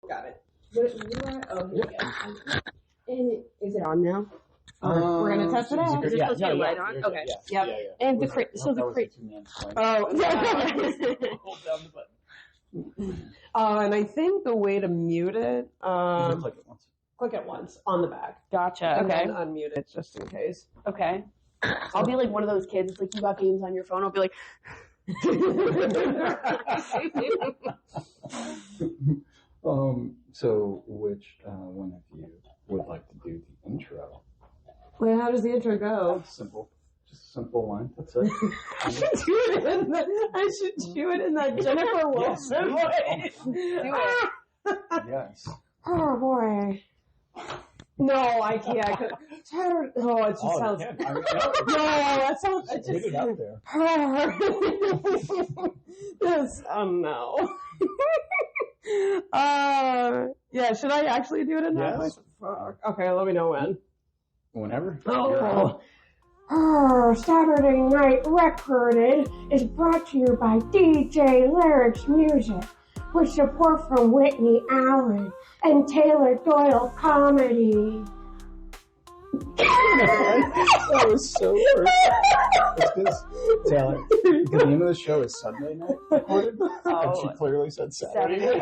Got it. Here we go. And is it on now? We're gonna test it out. Is it supposed to be light on? Okay. Yeah. And the Oh. Hold down the button. And I think the way to mute it. You click it once. Click it once on the back. Gotcha. And Okay. then unmute it just in case. Okay. I'll be like one of those kids. It's like you got games on your phone. I'll be like. So which one of you would like to do the intro? Well, how does the intro go? Simple. Just a simple line. That's it. I should do it in that Jennifer Wilson way. Do it. Yes. Oh boy. No, I can't. Oh, it just sounds. No, that sounds. It get just. it out there. This. No. Yeah. Should I actually do it in that way? Yes. Fuck. Okay, let me know when. Whenever. Oh. Saturday Night Recorded is brought to you by DJ Lyrics Music, with support from Whitney Allen and Taylor Doyle Comedy. That was so perfect. It's because Taylor, the name of the show is Sunday Night Recorded, and she clearly said Saturday.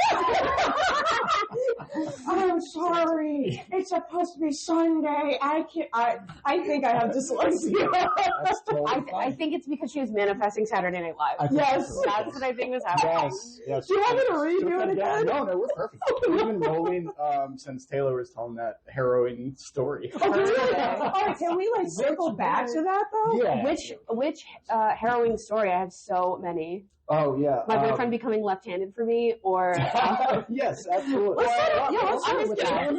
I'm sorry. It's supposed to be Sunday. I think I have dyslexia. That's totally fine. I think it's because she was manifesting Saturday Night Live. Yes. That's what I think was happening. Yes. Do you want me to redo it again? No, we're perfect. We've been rolling since Taylor was telling that harrowing story. All right, can we circle back to that though? Yeah. Which harrowing story? I have so many. Oh yeah. My boyfriend becoming left-handed for me, or yes, absolutely. Let's start with that.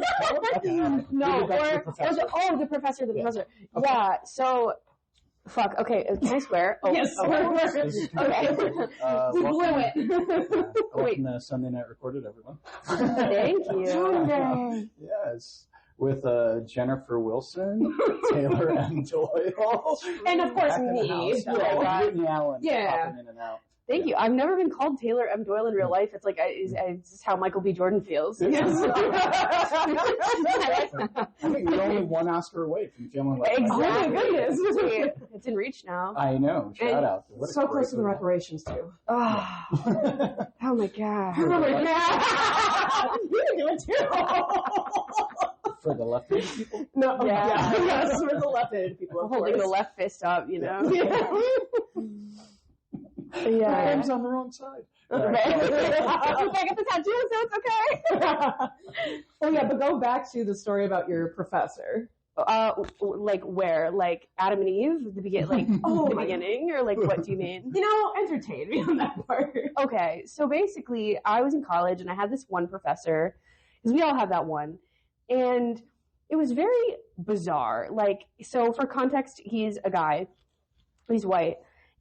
No, the professor. Yeah. So, fuck. Okay, can I swear? Oh, yes. Okay. We blew it. Welcome to Sunday Night Recorded, everyone. Thank you. Yes. With Jennifer Wilson, Taylor M Doyle, and of course me. Whitney Allen. Yeah. Popping in and out. Thank you. I've never been called Taylor M Doyle in real life. It's like it's just how Michael B. Jordan feels. Yes. I think you're only one Oscar away from feeling like Exactly. Oh my goodness. It's in reach now. I know. Shout out. What a So great close to the movie. reparations too. Oh my god. Oh my god. You can do it too. For the left-handed people? No. Yeah. Yes, for the left-handed people. Of Holding course. the left fist up, you know. My Yeah. name's on the wrong side. I get the tattoo, so it's okay. Oh yeah, but go back to the story about your professor. Like where? Like Adam and Eve? The beginning? Like the beginning, or like what do you mean? Entertain me on that part. Okay, so basically, I was in college and I had this one professor, because we all have that one, and it was very bizarre. Like, so for context, he's a guy, he's white.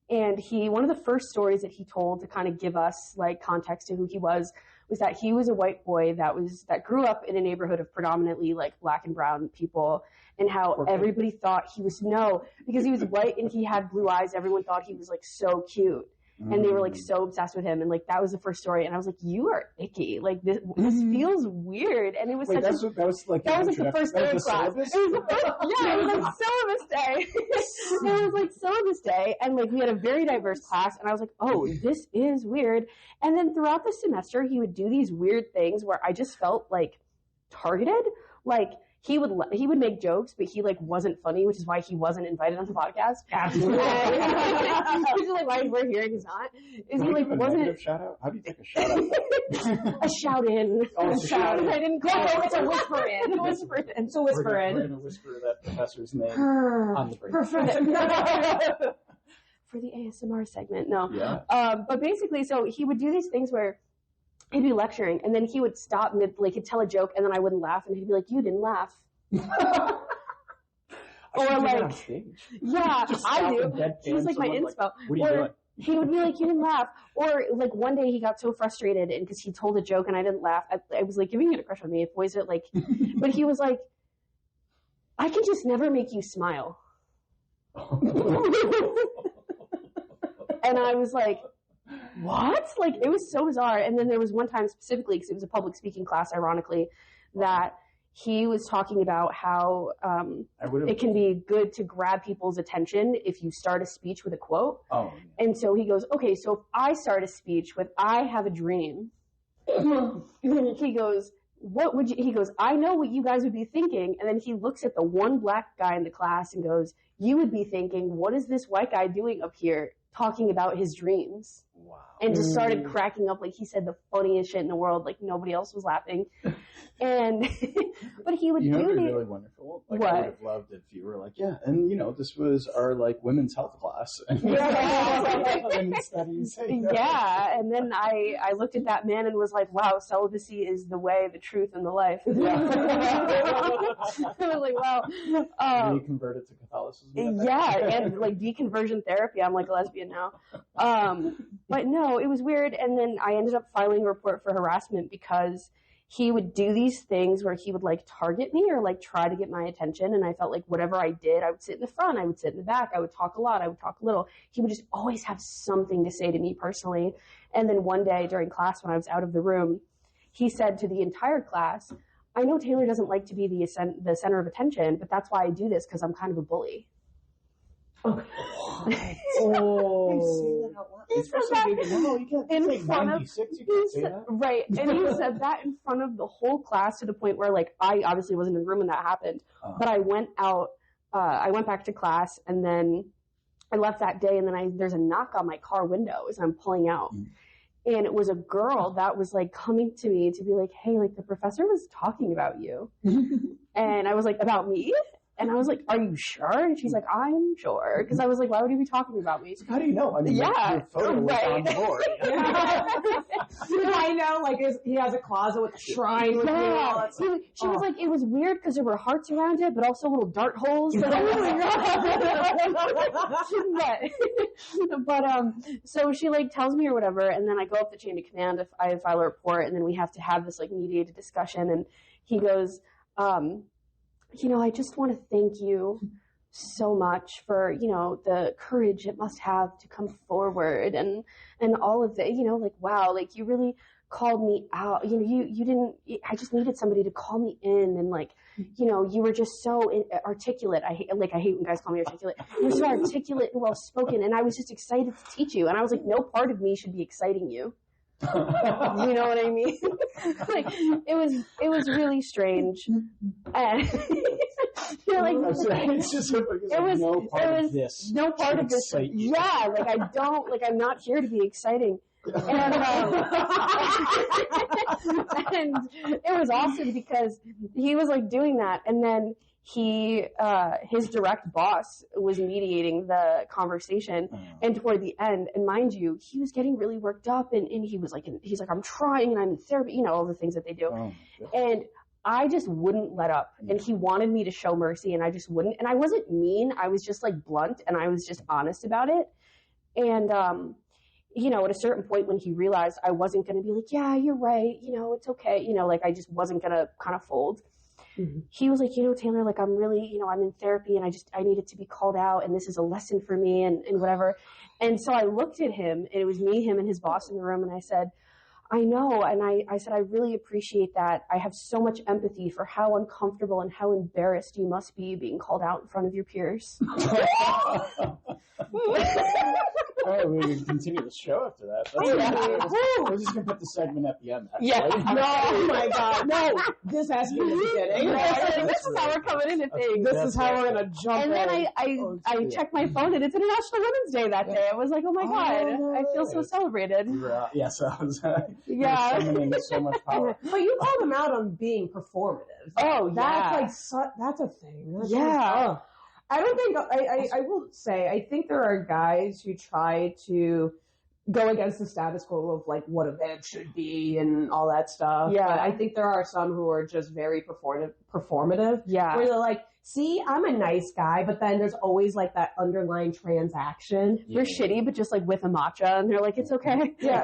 And one of the first stories that he told to kind of give us like context to who he was that he was a white boy that grew up in a neighborhood of predominantly like black and brown people, and how everybody thought because he was white and he had blue eyes, everyone thought he was like so cute. And they were like so obsessed with him, and like that was the first story, and I was like, "You are icky. Like this feels weird." And it was Wait, that was the first day of class. It was the first, it was like syllabus day. It was like syllabus day, and like we had a very diverse class, and I was like, "Oh, this is weird." And then throughout the semester, he would do these weird things where I just felt like targeted, like. He would make jokes, but he like wasn't funny, which is why he wasn't invited on the podcast. Absolutely. Which is like why we're here and he's not. Is he like wasn't shout out? How do you take a shout out? a shout in? Oh, it's a shout in. I didn't call it. It's a whisper in. Whisper in. And so whisper in. We're gonna whisper that professor's name on the break. Professor. For the ASMR segment, no. Yeah. But basically, so he would do these things where he'd be lecturing, and then he would stop he'd tell a joke, and then I wouldn't laugh, and he'd be like, "You didn't laugh." Or like, yeah, I do. He was like my inspo. What are you doing? He would be like, "You didn't laugh." Or like one day he got so frustrated, and because he told a joke and I didn't laugh, I was like giving it a crush on me. It was it like, but he was like, "I can just never make you smile." And I was like, what? Like, it was so bizarre. And then there was one time specifically, because it was a public speaking class, ironically, that he was talking about how it can be good to grab people's attention if you start a speech with a quote. Oh. And so he goes, okay, so if I start a speech with, I have a dream, he goes, what would you, he goes, I know what you guys would be thinking. And then he looks at the one black guy in the class and goes, you would be thinking, what is this white guy doing up here talking about his dreams? Wow. And just started cracking up. Like, he said the funniest shit in the world. Like, nobody else was laughing. And, but he would do the... really wonderful. Like, what? I would have loved if you were like, yeah, and, this was our, like, women's health class. Women's studies. Yeah, and then I looked at that man and was like, wow, celibacy is the way, the truth, and the life. Yeah. I was like, wow. Did he convert it to Catholicism? Yeah, and, like, deconversion therapy. I'm like a lesbian now. But no, it was weird. And then I ended up filing a report for harassment because he would do these things where he would, like, target me or, like, try to get my attention. And I felt like whatever I did, I would sit in the front, I would sit in the back, I would talk a lot, I would talk a little. He would just always have something to say to me personally. And then one day during class when I was out of the room, he said to the entire class, I know Taylor doesn't like to be the center of attention, but that's why I do this, because I'm kind of a bully. Oh. He said that in front of, right, and he said that in front of the whole class to the point where, like, I obviously wasn't in the room when that happened, but I went out, I went back to class, and then I left that day, and then there's a knock on my car window as I'm pulling out, and it was a girl that was, like, coming to me to be like, hey, like, the professor was talking about you, and I was like, about me? And I was like, are you sure? And she's like, I'm sure. Because I was like, why would he be talking about me? How do you know? I mean, yeah, your photo was on the board. I know, like, he has a closet with a shrine with me. She was like, it was weird because there were hearts around it, but also little dart holes. So she, like, tells me or whatever, and then I go up the chain of command if I file a report, and then we have to have this, like, mediated discussion, and he goes, I just want to thank you so much for, the courage it must have to come forward and all of that, like, wow, like, you really called me out. You didn't, I just needed somebody to call me in, and, like, you were just so articulate. I hate when guys call me articulate. You were so articulate and well spoken, and I was just excited to teach you. And I was like, no part of me should be exciting you. You know what I mean? Like, it was really strange. And like, it's just no part of this. No part of this. Yeah, like, I'm not here to be exciting. And, and it was awesome because he was, like, doing that, and then his direct boss was mediating the conversation, and toward the end, and mind you, he was getting really worked up, and he was like, he's like, I'm trying, and I'm in therapy, all the things that they do, and I just wouldn't let up, and he wanted me to show mercy, and I just wouldn't, and I wasn't mean, I was just, like, blunt, and I was just honest about it, and, at a certain point when he realized I wasn't going to be like, yeah, you're right, it's okay, like, I just wasn't going to kind of fold. Mm-hmm. He was like, Taylor, like, I'm really, I'm in therapy, and I needed to be called out, and this is a lesson for me, and whatever. And so I looked at him, and it was me, him, and his boss in the room, and I said, I know, and I said, I really appreciate that. I have so much empathy for how uncomfortable and how embarrassed you must be being called out in front of your peers. Oh, we can continue the show after that. We're just going to put the segment at the end. Yeah. No, oh my God. No, this has to be the beginning. This is how we're coming into things. This is how we're going to jump in. And then I checked my phone, and it's International Women's Day that day. I was like, oh my God, I feel so celebrated. Yes, I was summoning so much power. But you called them out on being performative. Oh, yeah. That's a thing. Yeah. I don't think, I will say, I think there are guys who try to go against the status quo of, like, what a man should be and all that stuff. Yeah. But I think there are some who are just very performative. Yeah. Where they're like, see, I'm a nice guy, but then there's always, like, that underlying transaction. You're shitty, but just, like, with a matcha, and they're like, it's okay. Yeah.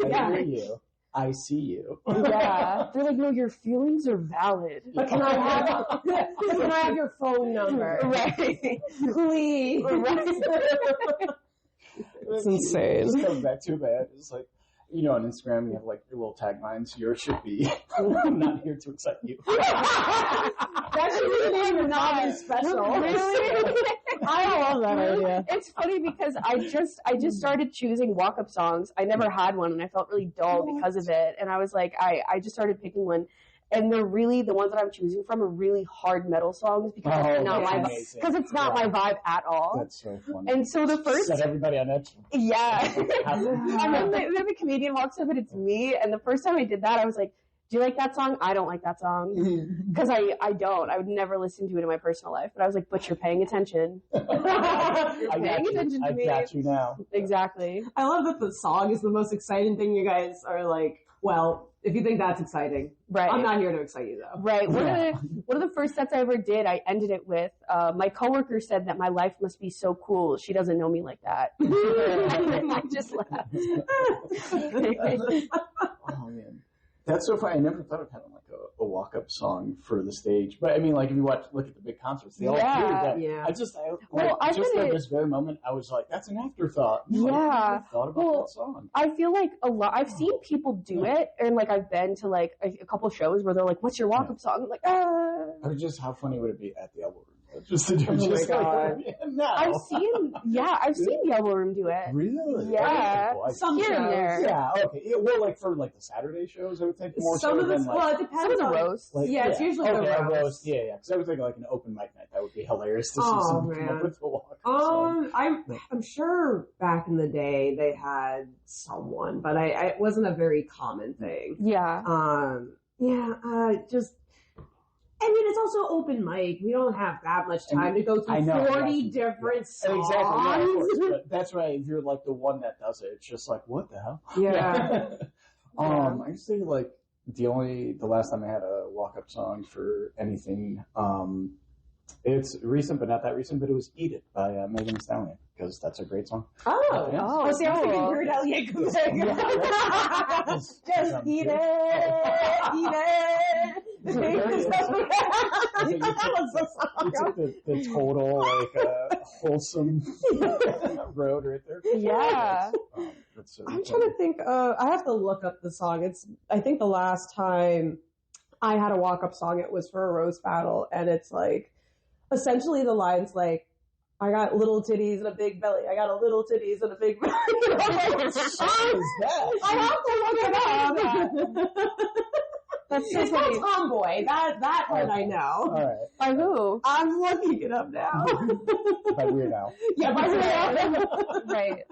I hear you. I see you. Yeah. They're like, no, your feelings are valid. But can I have your phone number? Right. Please. Right. It's insane. Just comes back to it. It's like, you know, on Instagram, you have like your little taglines. Yours should be, I'm not here to excite you. That should be the name of not special. Really? I love that idea. It's funny because I just started choosing walk-up songs. I never had one, and I felt really dull because of it. And I was like, I just started picking one. And they're really, the ones that I'm choosing from are really hard metal songs because it's not my my vibe at all. That's so funny. And so the first, set everybody on edge. yeah. And then the comedian walks up and it's me. And the first time I did that, I was like, do you like that song? I don't like that song. Because I don't. I would never listen to it in my personal life. But I was like, but you're paying attention. You're paying attention to me. I got you now. Exactly. I love that the song is the most exciting thing. You guys are like, well, if you think that's exciting, right. I'm not here to excite you though. Right. One of the first sets I ever did, I ended it with, my coworker said that my life must be so cool. She doesn't know me like that. And I just laughed. Oh man. That's so funny. I never thought of having like a walk-up song for the stage. But I mean, like if you look at the big concerts, they all do that. Yeah. I just at this very moment, I was like, that's an afterthought. Yeah. I never thought about that song. I feel like I've seen people do it, and like I've been to like a couple shows where they're like, "What's your walk-up song?" I'm like, ah. Or just how funny would it be at the elbow room? Just to do my God. No. I've seen the Elbow Room do it. Really? Yeah. Some Here and shows. there. Yeah, okay. Yeah, well, like for like the Saturday shows, I would think more Some so of the than like... well, it depends Some of the on roast. Like, yeah, it's usually okay, the a roast. Yeah. Because I was thinking like an open mic night. That would be hilarious to see Oh, someone come man. up with a walk. I'm sure back in the day they had someone, but it wasn't a very common thing. Yeah. Just. I mean, it's also open mic. We don't have that much time to go through 40 different songs. Exactly, yeah, of course. But that's right. If you're like the one that does it, it's just like, what the hell? Yeah. I just think like the last time I had a walk-up song for anything, it's recent, but not that recent, but it was Eat It by Megan Thee Stallion, because that's a great song. Oh, Yeah. Oh, see, I was thinking Weird Al Yankovic. Just eat it, eat it. It's like the total like wholesome road right there. Yeah. That's so I'm funny. trying to think. I have to look up the song. I think the last time I had a walk-up song, it was for a roast battle, and it's like essentially the lines like, "I got little titties and a big belly. I got a little titties and a big belly." What song is that? I have to look it up. That's so It's funny. called Tomboy. That one I know. All right. By who? I'm looking it up now. By Weird Al. Yeah, by Weird Al. Right.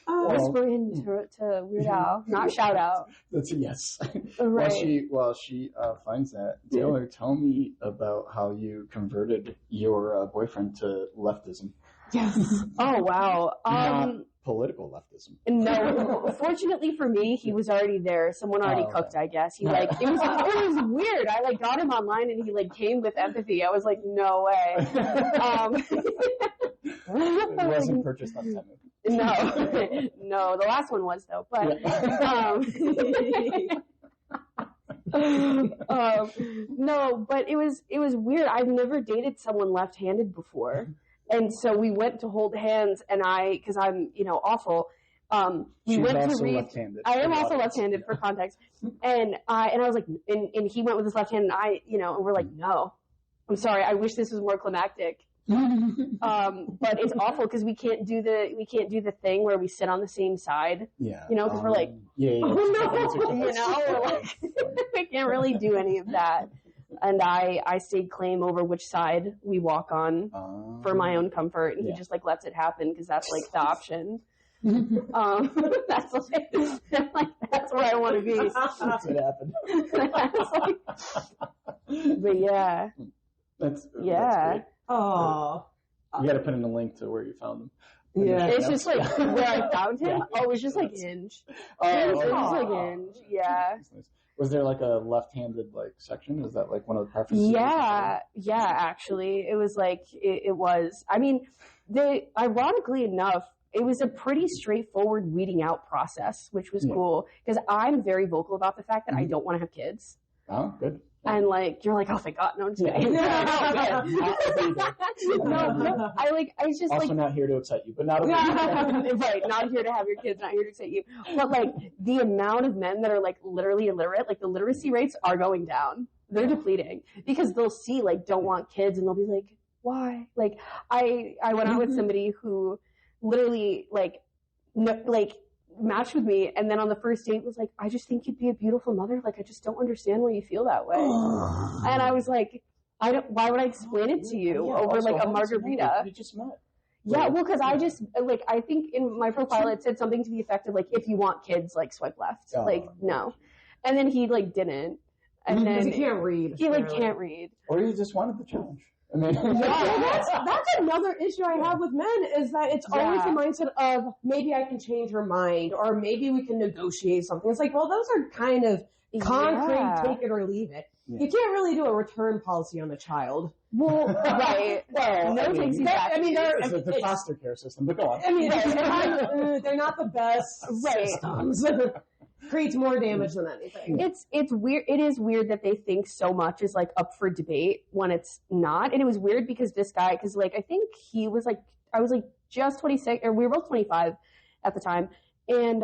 Well, Whisper into to Weird Al. Not shout out. That's a yes. Right. While she finds that, Taylor, tell me about how you converted your boyfriend to leftism. Yes. Oh wow. Not political leftism. No, fortunately for me, he was already there. Someone already cooked, I guess. He it was weird. I got him online and he came with empathy. I was like, no way. It wasn't purchased on Temu. No, the last one was though, but, no, but it was weird. I've never dated someone left-handed before. And so we went to hold hands and because I'm, awful. We went to read. Left-handed. I am also left-handed for context. And I was like, and he went with his left hand and I, and we're like, no, I'm sorry. I wish this was more climactic. But it's awful because we can't do the thing where we sit on the same side. Yeah. Because we're like, we're like, we can't really do any of that. And I stayed claim over which side we walk on for my own comfort, and he just lets it happen because that's the option. That's that's where I want to be. That's what happened. But yeah, That's yeah. Oh. You got to put in a link to where you found them. Yeah. It's just where I found him. Oh, it was just Hinge. It was just Hinge. Yeah. Was there a left-handed section? Is that one of the preferences? Yeah, actually. It was it was. I mean, ironically enough, it was a pretty straightforward weeding out process, which was cool because I'm very vocal about the fact that I don't want to have kids. Oh, good. And like you're like, oh thank God, no, I'm just kidding. No, I just also like not here to excite you, but not a right, not here to have your kids, not here to excite you. But like the amount of men that are like literally illiterate, like the literacy rates are going down. They're depleting because they'll see like don't want kids and they'll be like, why? Like I went out with somebody who literally like matched with me, and then on the first date was like, I just think you'd be a beautiful mother. Like, I just don't understand why you feel that way. And I was like, why would I explain it to you over like a margarita? You just met. Yeah, well, because I just, like, I think in my profile it said something to the effect of, like, if you want kids, like, swipe left. Like, no. And then he, like, didn't. And then he can't read. He, like, can't read. Or you just wanted the challenge. I mean, that's another issue I have with men is that it's always the mindset of maybe I can change her mind or maybe we can negotiate something. It's like, well, those are kind of concrete, take it or leave it. Yeah. You can't really do a return policy on a child. Well, right. Well, no takes you back. I mean, it's the foster care system, but go on. I mean, they're not the best systems. Creates more damage than anything. It's weird. It is weird that they think so much is like up for debate when it's not. And it was weird because this guy, because like I think he was like, I was like just 26, or we were both 25 at the time, and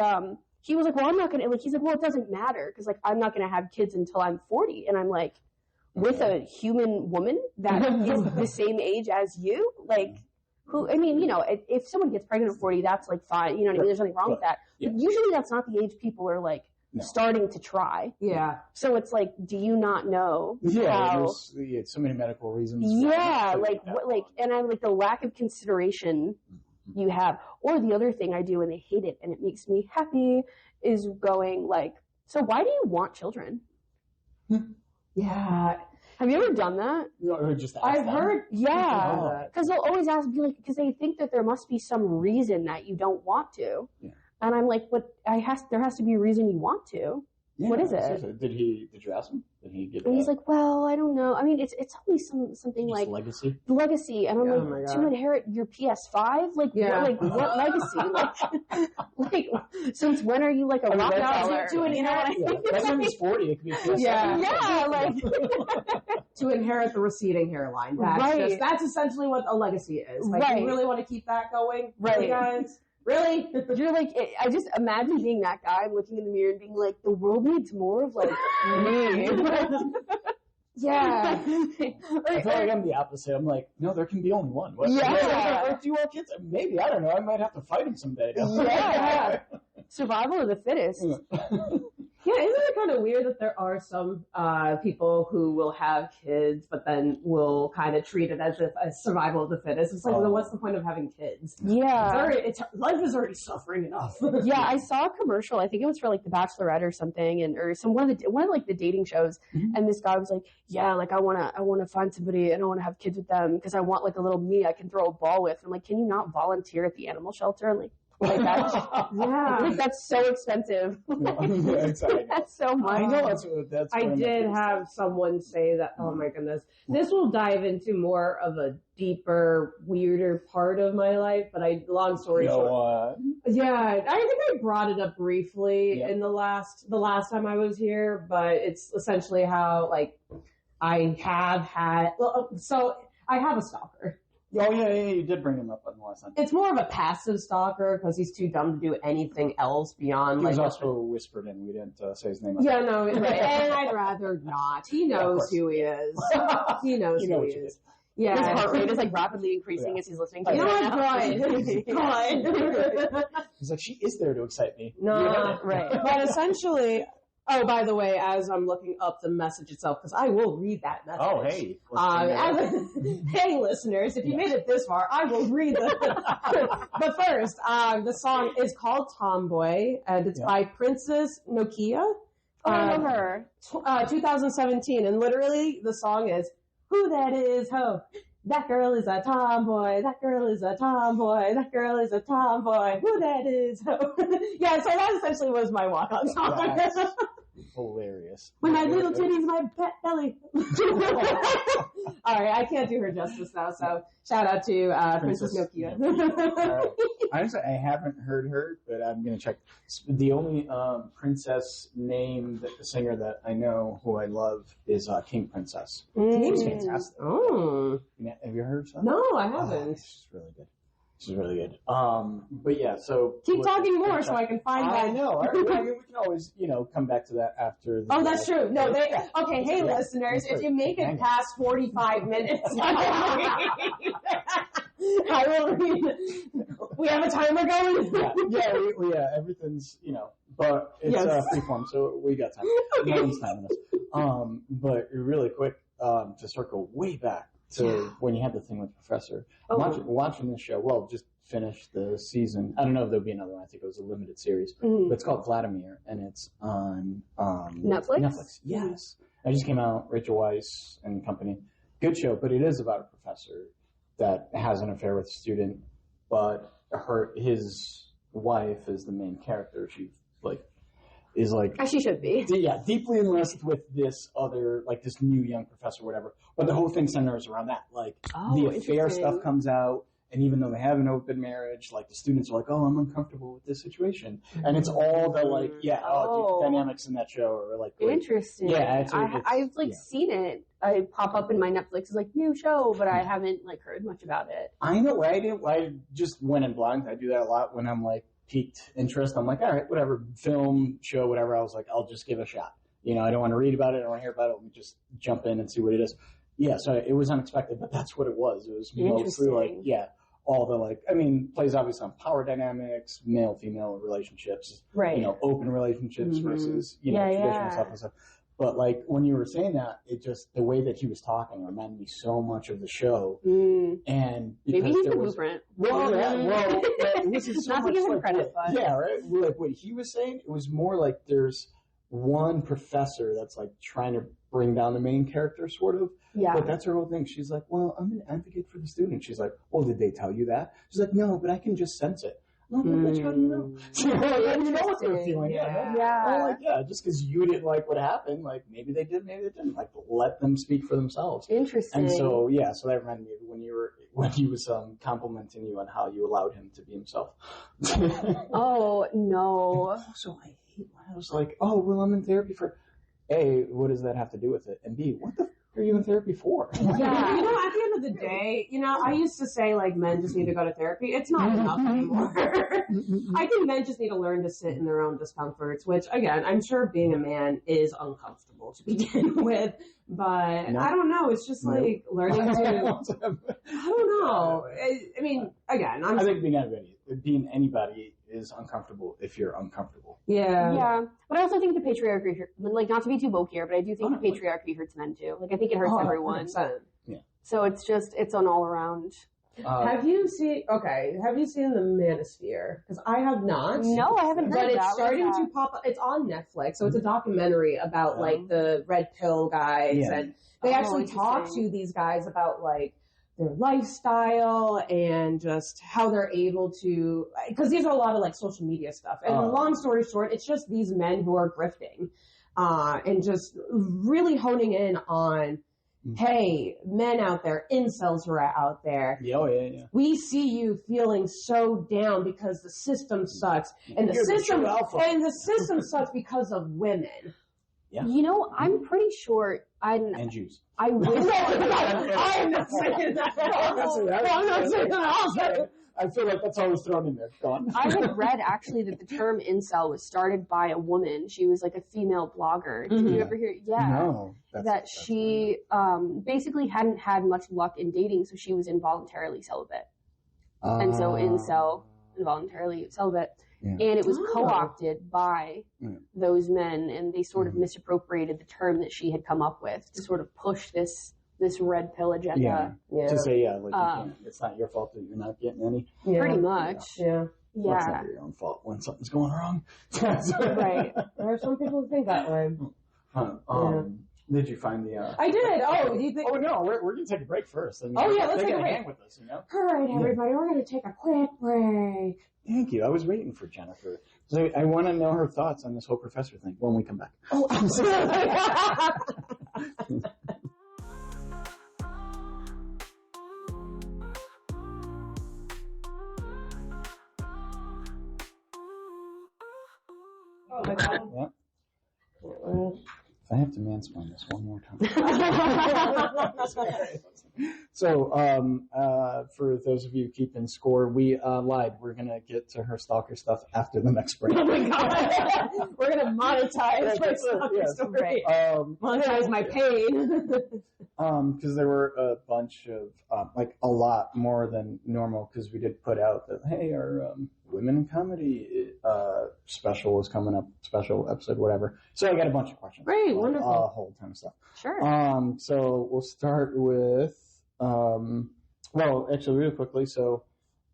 he was like, well, I'm not gonna, like, he's like, well, it doesn't matter because like I'm not gonna have kids until I'm 40, and I'm like, with a human woman that is the same age as you, like. Who, I mean, you know, if someone gets pregnant at 40, that's like fine. You know what I mean? There's nothing wrong with that. Yeah. But usually that's not the age people are like starting to try. Yeah. So it's like, do you not know? Yeah. There's so many medical reasons. Yeah. And I'm like the lack of consideration you have. Or the other thing I do and they hate it and it makes me happy is going like, so why do you want children? Yeah. Have you ever done that? Or just I've heard, yeah. Because they'll always ask me, like, because they think that there must be some reason that you don't want to. Yeah. And I'm like, but there has to be a reason you want to. Yeah, what is it? Did you ask him? Did he give? And he's like, well, I don't know. I mean, it's only something just like legacy. And I'm like, to inherit your PS5? Like, what legacy? like, since when are you like a Rockefeller? To inherit? That's when he's 40. It could be PS5. Yeah, like to inherit the receding hairline. That's essentially what a legacy is. Like, you really want to keep that going, right, guys? Really? You're like, I just imagine being that guy looking in the mirror and being like, the world needs more of like me. Yeah. I feel like I'm the opposite. I'm like, no, there can be only one. What? Yeah. Or do you want kids? Maybe, I don't know. I might have to fight him someday. Yeah. Survival of the fittest. Yeah, isn't it kind of weird that there are some people who will have kids, but then will kind of treat it as if a survival of the fittest? It's like, well, what's the point of having kids? Yeah, life is already suffering enough. Yeah, I saw a commercial. I think it was for like The Bachelorette or something, or one of like the dating shows. Mm-hmm. And this guy was like, "Yeah, like I wanna find somebody and I wanna have kids with them because I want like a little me I can throw a ball with." I'm like, "Can you not volunteer at the animal shelter?" And like that's, like that's so expensive. That's so much. I know that's I did have someone say that. Oh my goodness, this will dive into more of a deeper, weirder part of my life. But long story short, yeah, I think I brought it up briefly in the last time I was here. But it's essentially how like I have had. So I have a stalker. Oh, yeah, you did bring him up on the last time. It's more of a passive stalker because he's too dumb to do anything else beyond he was also whispered in. We didn't say his name. Yeah, no, right. And I'd rather not. He knows who he is. He knows who he is. Yeah. His heart rate is like rapidly increasing as he's listening to it. God. He's like, she is there to excite me. No, right. But essentially... Oh, by the way, as I'm looking up the message itself, because I will read that message. Oh, hey. Hey, listeners, if you made it this far, I will read But first, the song is called Tomboy, and it's by Princess Nokia. I love her. 2017, and literally the song is, who that is, ho. That girl is a tomboy. That girl is a tomboy. That girl is a tomboy. Who that is? Yeah, so that essentially was my walk-on song. hilarious. When my little titties, my belly. All right, I can't do her justice now, so shout out to Princess Nokia. Honestly, I haven't heard her, but I'm going to check. The only princess name, the singer that I know who I love is King Princess. She's fantastic. Oh. Have you heard her song? No, I haven't. She's really good. She's really good. But yeah, so keep talking more so I can find that. I know. I mean, we can always, come back to that after. Oh, that's true. No, okay. Hey, listeners, if you make it past 45 minutes, I will read. We have a timer going. Yeah. Everything's, but it's freeform, so we got time. Okay. No one's timing us. But really quick, to circle way back to when you had the thing with the professor. Watching this show, just finished the season. I don't know if there'll be another one. I think it was a limited series. But it's called Vladimir, and it's on Netflix. Yes. It just came out, Rachel Weisz and company. Good show, but it is about a professor that has an affair with a student, but his wife is the main character. She is as she should be. Deeply enlisted with this other, this new young professor, whatever. But the whole thing centers around that. The affair stuff comes out, and even though they have an open marriage, the students are oh, I'm uncomfortable with this situation. And it's all the, dynamics in that show are great. Interesting. Yeah, I've seen it. I pop up in my Netflix as new show, but I haven't heard much about it. I know, right? I just went in blind. I do that a lot when I'm piqued interest. I'm all right, whatever, film, show, whatever. I was I'll just give it a shot. I don't want to read about it. I don't want to hear about it. Let me just jump in and see what it is. Yeah, so it was unexpected, but that's what it was. It was mostly all the plays obviously on power dynamics, male-female relationships, right? Open relationships versus traditional stuff and stuff. But when you were saying that, it just the way that he was talking reminded me so much of the show. And maybe he's the blueprint. It wasn't so not much to give him credit, but right. What he was saying, it was more there's one professor that's trying to bring down the main character, sort of. Yeah. But that's her whole thing. She's well, I'm an advocate for the student. She's well, did they tell you that? She's no, but I can just sense it. Well, bitch, how do you know? You know what they're feeling. Yeah. Just because you didn't like what happened, maybe they did, maybe they didn't. Let them speak for themselves. Interesting. And so, so that reminded me of when he was complimenting you on how you allowed him to be himself. Oh, no. So I was oh, well, I'm in therapy for, A, what does that have to do with it? And B, what the are you in therapy for? Yeah, at the end of the day, I used to say men just need to go to therapy. It's not enough anymore. I think men just need to learn to sit in their own discomforts, which again, I'm sure being a man is uncomfortable to begin with, but I don't know. It's just learning to, I don't know. I mean, again, I think being anybody is uncomfortable if you're uncomfortable. Yeah. But I also think the patriarchy, not to be too woke here, but I do think the patriarchy hurts men too. I think it hurts everyone. 100%. Yeah. So it's an all around. Have you seen the Manosphere? Because I have not. No, I haven't heard But of it's that. starting to pop up. It's on Netflix, so it's a documentary about the red pill guys, and they actually talk to these guys about their lifestyle and just how they're able to, because these are a lot of social media stuff. And long story short, it's just these men who are grifting, and just really honing in on, hey, men out there, incels who are out there. Yeah. We see you feeling so down because the system sucks, and the system sucks because of women. Yeah. I'm pretty sure and Jews. I wish. I'm not saying that. I'm not saying that. I feel that's always thrown in there. Go on. I had read actually that the term incel was started by a woman. She was a female blogger. Did you ever hear? Yeah. No. That she basically hadn't had much luck in dating, so she was involuntarily celibate. And so incel, involuntarily celibate. Yeah. And it was co-opted by those men, and they sort of misappropriated the term that she had come up with to sort of push this red pill agenda. Yeah. To say, it's not your fault that you're not getting any. Yeah. Pretty much. Yeah. Well, it's not your own fault when something's going wrong. Right. There are some people who think that way. Did you find the... I did. Oh, do you think... Oh, no, we're going to take a break first. Let's take a break. Hang with us, All right, everybody, we're going to take a quick break. Thank you. I was waiting for Jennifer So I want to know her thoughts on this whole professor thing when we come back. Oh, I'm sorry. Yeah. If I have to mansplain this one more time. So, for those of you keeping score, we lied. We're going to get to her stalker stuff after the next break. Oh my God. We're going to monetize my stalker story. Monetize my pain. Because there were a bunch of, like a lot more than normal, because we did put out that, hey, our Women in Comedy special is coming up, special episode, whatever. So I got a bunch of questions. Great, wonderful. A whole ton of stuff. Sure. So we'll start with, well, actually, really quickly. So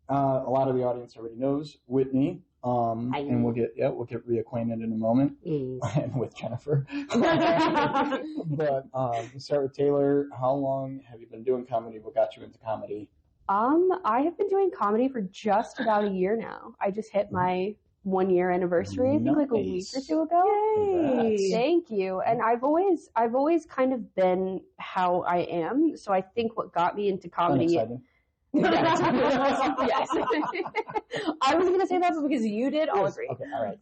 a lot of the audience already knows Whitney. And we'll get reacquainted in a moment and with Jennifer. But we'll start with Taylor. How long have you been doing comedy? What got you into comedy? I have been doing comedy for just about a year now. I just hit my 1 year anniversary, I think like a week or two ago. Yay. Thank you. And I've always kind of been how I am. So I think what got me into comedy. Unexciting. Yes. I was going to say that because you did. I'll agree. Okay, all right.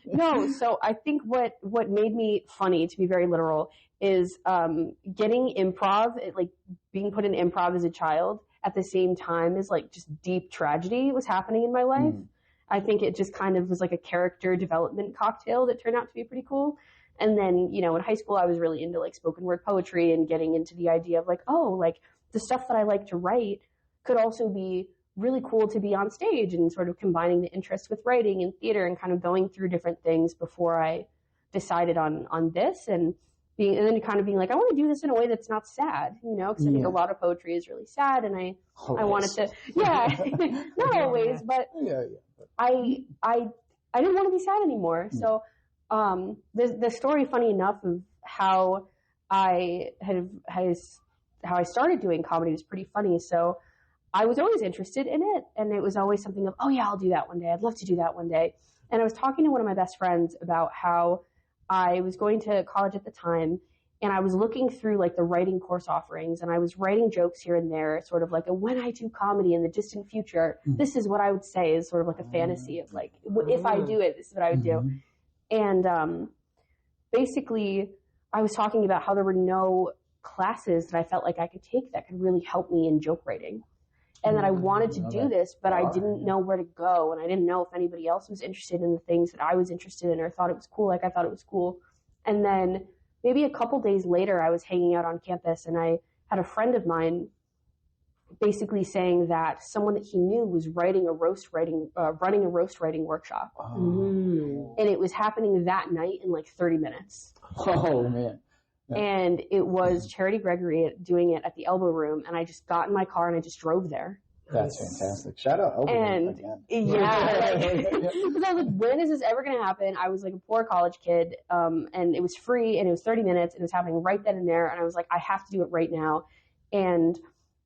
No, so I think what made me funny, to be very literal, is getting improv, like being put in improv as a child at the same time as like just deep tragedy was happening in my life. I think it just kind of was like a character development cocktail that turned out to be pretty cool. And then, you know, in high school, I was really into like spoken word poetry and getting into the idea of like, oh, like the stuff that I like to write could also be really cool to be on stage, and sort of combining the interest with writing and theater and kind of going through different things before I decided on this, and then kind of being like, I want to do this in a way that's not sad, you know, because I think a lot of poetry is really sad, and I wanted to, not always, but I didn't want to be sad anymore. So the story, funny enough, of how I started doing comedy was pretty funny. So I was always interested in it, and it was always something of, oh yeah, I'll do that one day. I'd love to do that one day. And I was talking to one of my best friends about how I was going to college at the time, and I was looking through like the writing course offerings, and I was writing jokes here and there, sort of like when I do comedy in the distant future, this is what I would say, is sort of like a fantasy of like, if I do it, this is what I would do. And basically I was talking about how there were no classes that I felt like I could take that could really help me in joke writing. And that I wanted to do this, but I didn't know where to go, and I didn't know if anybody else was interested in the things that I was interested in or thought it was cool like I thought it was cool. And then maybe a couple days later, I was hanging out on campus, and I had a friend of mine basically saying that someone that he knew was running a roast writing workshop. And it was happening that night in like 30 minutes. Oh, man. And it was Charity Gregory doing it at the Elbow Room, and I just got in my car and I just drove there. That's fantastic. Shout out Elbow Room again. Because I was like, when is this ever going to happen? I was like a poor college kid, and it was free, and it was 30 minutes, and it was happening right then and there, and I was like, I have to do it right now. And,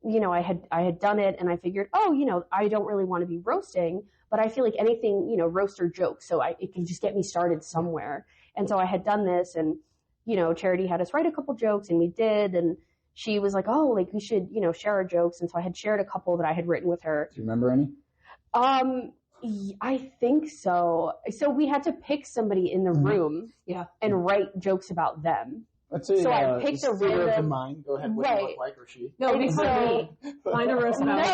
you know, I had done it, and I figured, oh, you know, I don't really want to be roasting, but I feel like anything, you know, roast or joke, so it can just get me started somewhere. And so I had done this, and you know, Charity had us write a couple jokes, and we did, and she was like, oh, like we should, you know, share our jokes. And so I had shared a couple that I had written with her. Do you remember any? I think so. So we had to pick somebody in the room and write jokks about them. Let's say, so I picked a random. Of mine. Go ahead. What do you look like, or she? No, find a roast about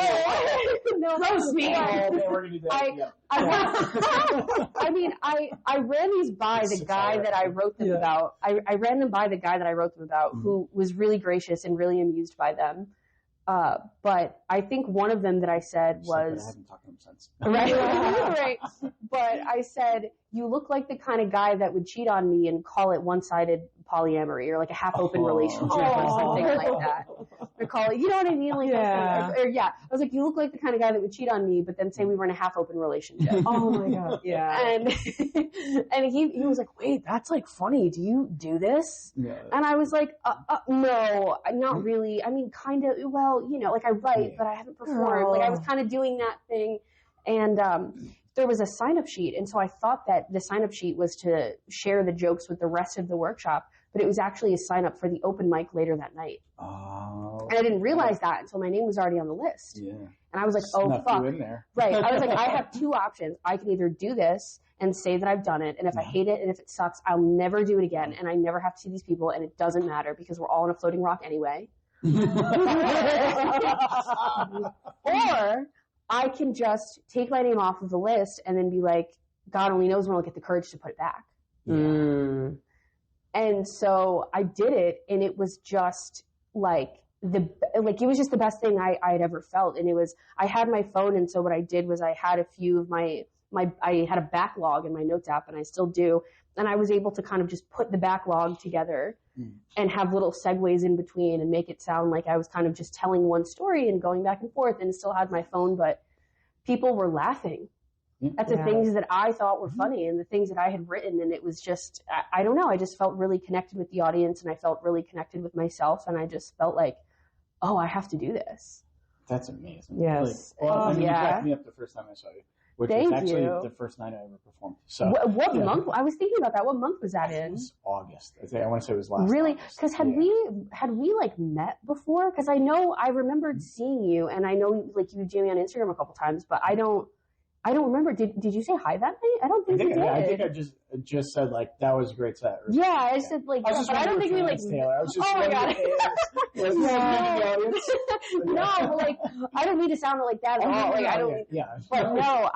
No, roast me. We're gonna do that. I mean, I ran these by the guy that I wrote them about. I ran them by the guy that I wrote them about, who was really gracious and really amused by them. But I think one of them that I said was, I haven't talked to him since. Right. But I said, you look like the kind of guy that would cheat on me and call it one-sided polyamory, or like a half-open relationship or something like that. Or call it, you know what I mean? Like, I was like, you look like the kind of guy that would cheat on me, but then say we were in a half-open relationship. Oh my God. Yeah. And he was like, wait, that's like funny. Do you do this? Yeah. And I was like, no, not really. I mean, kind of, well, you know, like I write, but I haven't performed. Like I was kind of doing that thing. And there was a sign-up sheet. And so I thought that the sign-up sheet was to share the jokes with the rest of the workshop, but it was actually a sign-up for the open mic later that night. Oh. And I didn't realize that until my name was already on the list. Yeah. And I was like, Snuck fuck. you in there. Right. I was like, I have two options. I can either do this and say that I've done it, and if I hate it and if it sucks, I'll never do it again, and I never have to see these people, and it doesn't matter because we're all on a floating rock anyway. Or I can just take my name off of the list and then be like, God only knows when I'll get the courage to put it back. Yeah. And so I did it, and it was just like it was just the best thing I had ever felt. And I had my phone, and so what I did was I had a few of I had a backlog in my notes app, and I still do, and I was able to kind of just put the backlog together and have little segues in between and make it sound like I was kind of just telling one story and going back and forth, and still had my phone, but people were laughing at the things that I thought were funny and the things that I had written. And it was just, I don't know, I just felt really connected with the audience, and I felt really connected with myself, and I just felt like, oh, I have to do this. That's amazing. Yes. You backed me up the first time I saw you, which was actually the first night I ever performed. So what month? I was thinking about that. What month was that in? It was August. I want to say it was last. Really? August. Because had we like met before? Because I remembered seeing you, and I know like you DM me on Instagram a couple times, but I don't remember. Did you say hi that night? I don't think you did. I think I just said like that was a great set. Yeah, I said like, but I don't think we like. Taylor. I was just oh my god. No, like I don't mean to sound like that at all. Like I don't. Yeah. But no,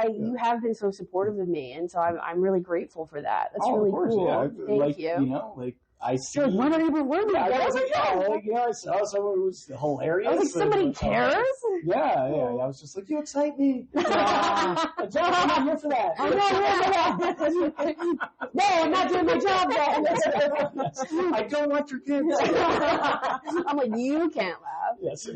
you have been so supportive of me, and so I'm really grateful for that. That's really cool. Yeah. Thank you. You know, like I see. You're like, why not even work? Yeah, I was like, I saw someone who was hilarious. I was like, somebody cares? Yeah. I was just like, you excite me. I'm not here for that. I'm not here for that. No, I'm not doing my job then. I don't want your kids. I'm like, you can't laugh. Yes.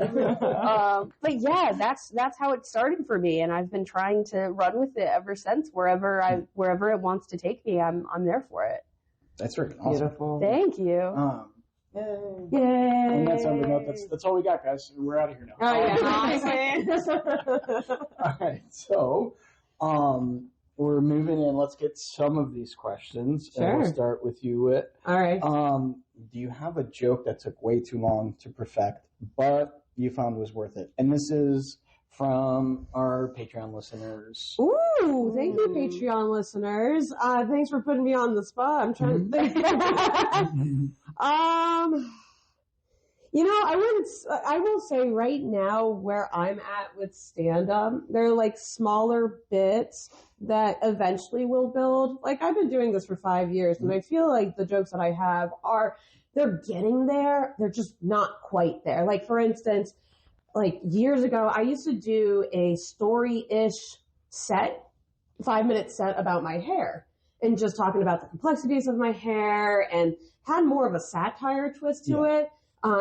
But yeah, that's how it started for me, and I've been trying to run with it ever since. Wherever it wants to take me, I'm there for it. That's right. Awesome. Beautiful. Thank you. Yay. And that's on the note. That's all we got, guys. We're out of here now. All right. So, we're moving in. Let's get some of these questions. Sure. And we'll start with you, Whit. All right. Do you have a joke that took way too long to perfect, but you found was worth it? And this is from our Patreon listeners. Ooh, thank you, Patreon listeners. Thanks for putting me on the spot. I'm trying to think. I will say right now where I'm at with stand-up, they're like smaller bits that eventually will build. Like I've been doing this for 5 years, and I feel like the jokes that I have they're getting there. They're just not quite there. Like for instance, like years ago, I used to do a story-ish set, 5-minute set about my hair and just talking about the complexities of my hair and had more of a satire twist to it.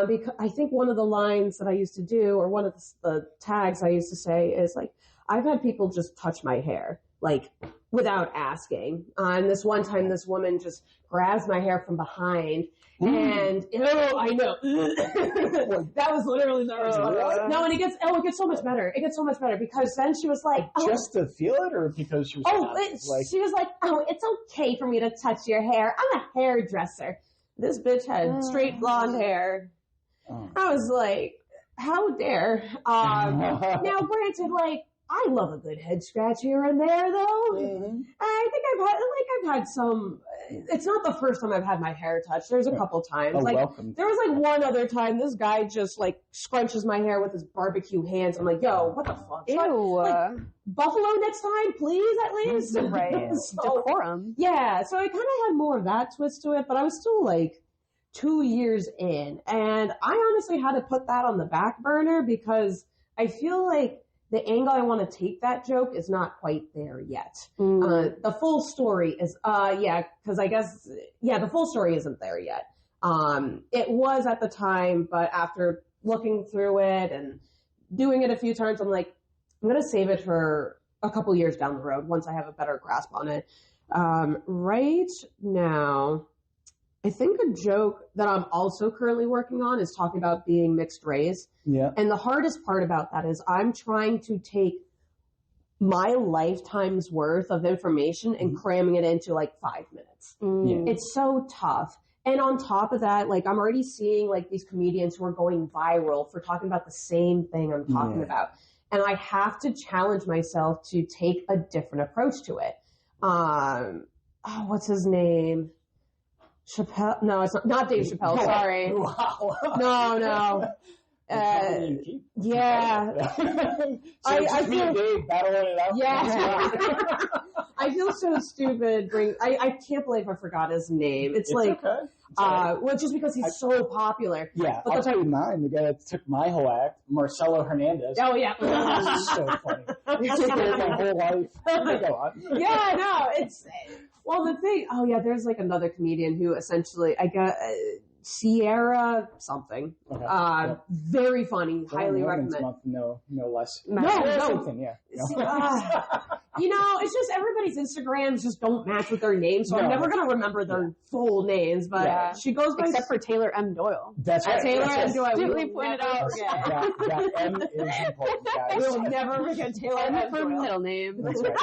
Because I think one of the lines that I used to do, or one of the tags I used to say is like, I've had people just touch my hair, like without asking. And this one time, this woman just grabs my hair from behind. And I know that was literally the response. No, and it gets so much better. It gets so much better because then she was like, just to feel it, or because she was she was like, oh, it's okay for me to touch your hair. I'm a hairdresser. This bitch had straight blonde hair. I was like, how dare? Now, granted, like, I love a good head scratch here and there, though. Mm-hmm. I think I've had some. It's not the first time I've had my hair touched. There's a couple times. There was like one other time. This guy just like scrunches my hair with his barbecue hands. I'm like, yo, what the fuck? Ew. Like, Buffalo next time, please, at least. Right. Decorum. Yeah. So I kind of had more of that twist to it, but I was still like 2 years in, and I honestly had to put that on the back burner because I feel like the angle I want to take that joke is not quite there yet. The full story is, because I guess, the full story isn't there yet. It was at the time, but after looking through it and doing it a few times, I'm like, I'm going to save it for a couple years down the road once I have a better grasp on it. Right now, I think a joke that I'm also currently working on is talking about being mixed race. Yeah. And the hardest part about that is I'm trying to take my lifetime's worth of information and cramming it into like 5 minutes. Yeah. It's so tough. And on top of that, like I'm already seeing like these comedians who are going viral for talking about the same thing I'm talking about. And I have to challenge myself to take a different approach to it. What's his name? Chappelle? No, it's not Dave Chappelle. Sorry. Wow. No. Yeah. I feel Dave battling it out. Yeah. I feel so stupid. I can't believe I forgot his name. It's like, okay. well, just because he's so popular. Yeah, But I'll tell you mine. The guy that took my whole act, Marcelo Hernandez. Oh yeah. So funny. He took over my whole life. Go on. Yeah, no, the thing. Oh yeah, there's like another comedian who essentially I got. Sierra something. Okay. Very funny. Highly recommend. Month, no less. No. Something, yeah. It's just everybody's Instagrams just don't match with their names, so I'm never going to remember their full names, but she goes by... Except for Taylor M Doyle. That's right. Taylor M Doyle. We pointed out. That M is important, guys. We'll never forget Taylor M For Doyle. middle name. That's right.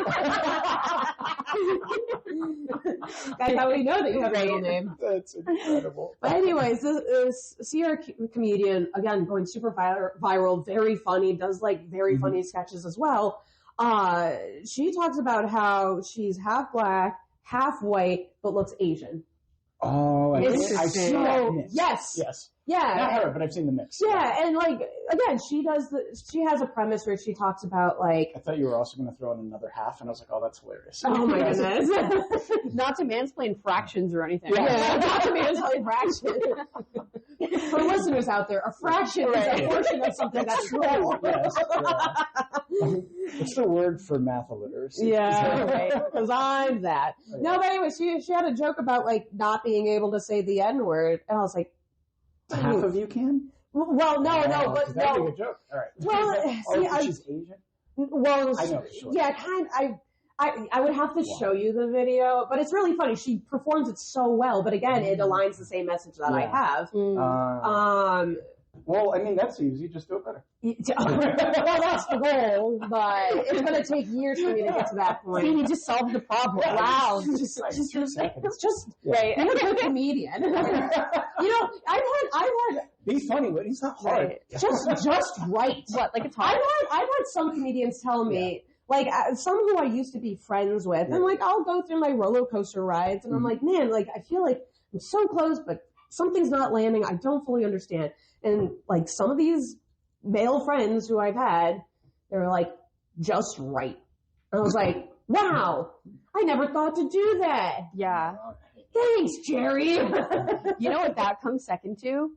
Guys, how do we know that you have a middle name? That's incredible. But anyways, this Sierra comedian, again, going super viral, very funny, does like very funny sketches as well. She talks about how she's half black, half white, but looks Asian. Oh, I've seen that mix. Yes. Yeah. Not her, but I've seen the mix. Yeah, and like again, she has a premise where she talks about like. I thought you were also going to throw in another half, and I was like, oh, that's hilarious. Oh my goodness. Not to mansplain fractions or anything. Yeah, not to mansplain fraction. For listeners out there, a fraction is a portion of something that's true. Yes. What's the word for math illiteracy? Yeah, right. Because I'm that. Oh, yeah. No, but anyway, she had a joke about like not being able to say the N word, and I was like, half of you can? well, no, but that'd no. be a joke. All right. Well, she's Asian. Well, I know, sure. yeah, I would have to show you the video, but it's really funny. She performs it so well, but again, it aligns the same message that I have. Well, I mean, that's easy. Just do it better. Well, that's the goal, but it's going to take years for me to get to that point. See, he just solved the problem. Yeah, Wow. It's just Right. be a good comedian. I've had be funny, but it's not hard. Right. just right. What, like a I've top? had some comedians tell me, like some who I used to be friends with, and like I'll go through my roller coaster rides, and I'm like, man, like I feel like I'm so close, but something's not landing. I don't fully understand. And like some of these male friends who I've had, they were like, just right. And I was like, wow, I never thought to do that. Yeah. Thanks, Jerry. You know what that comes second to?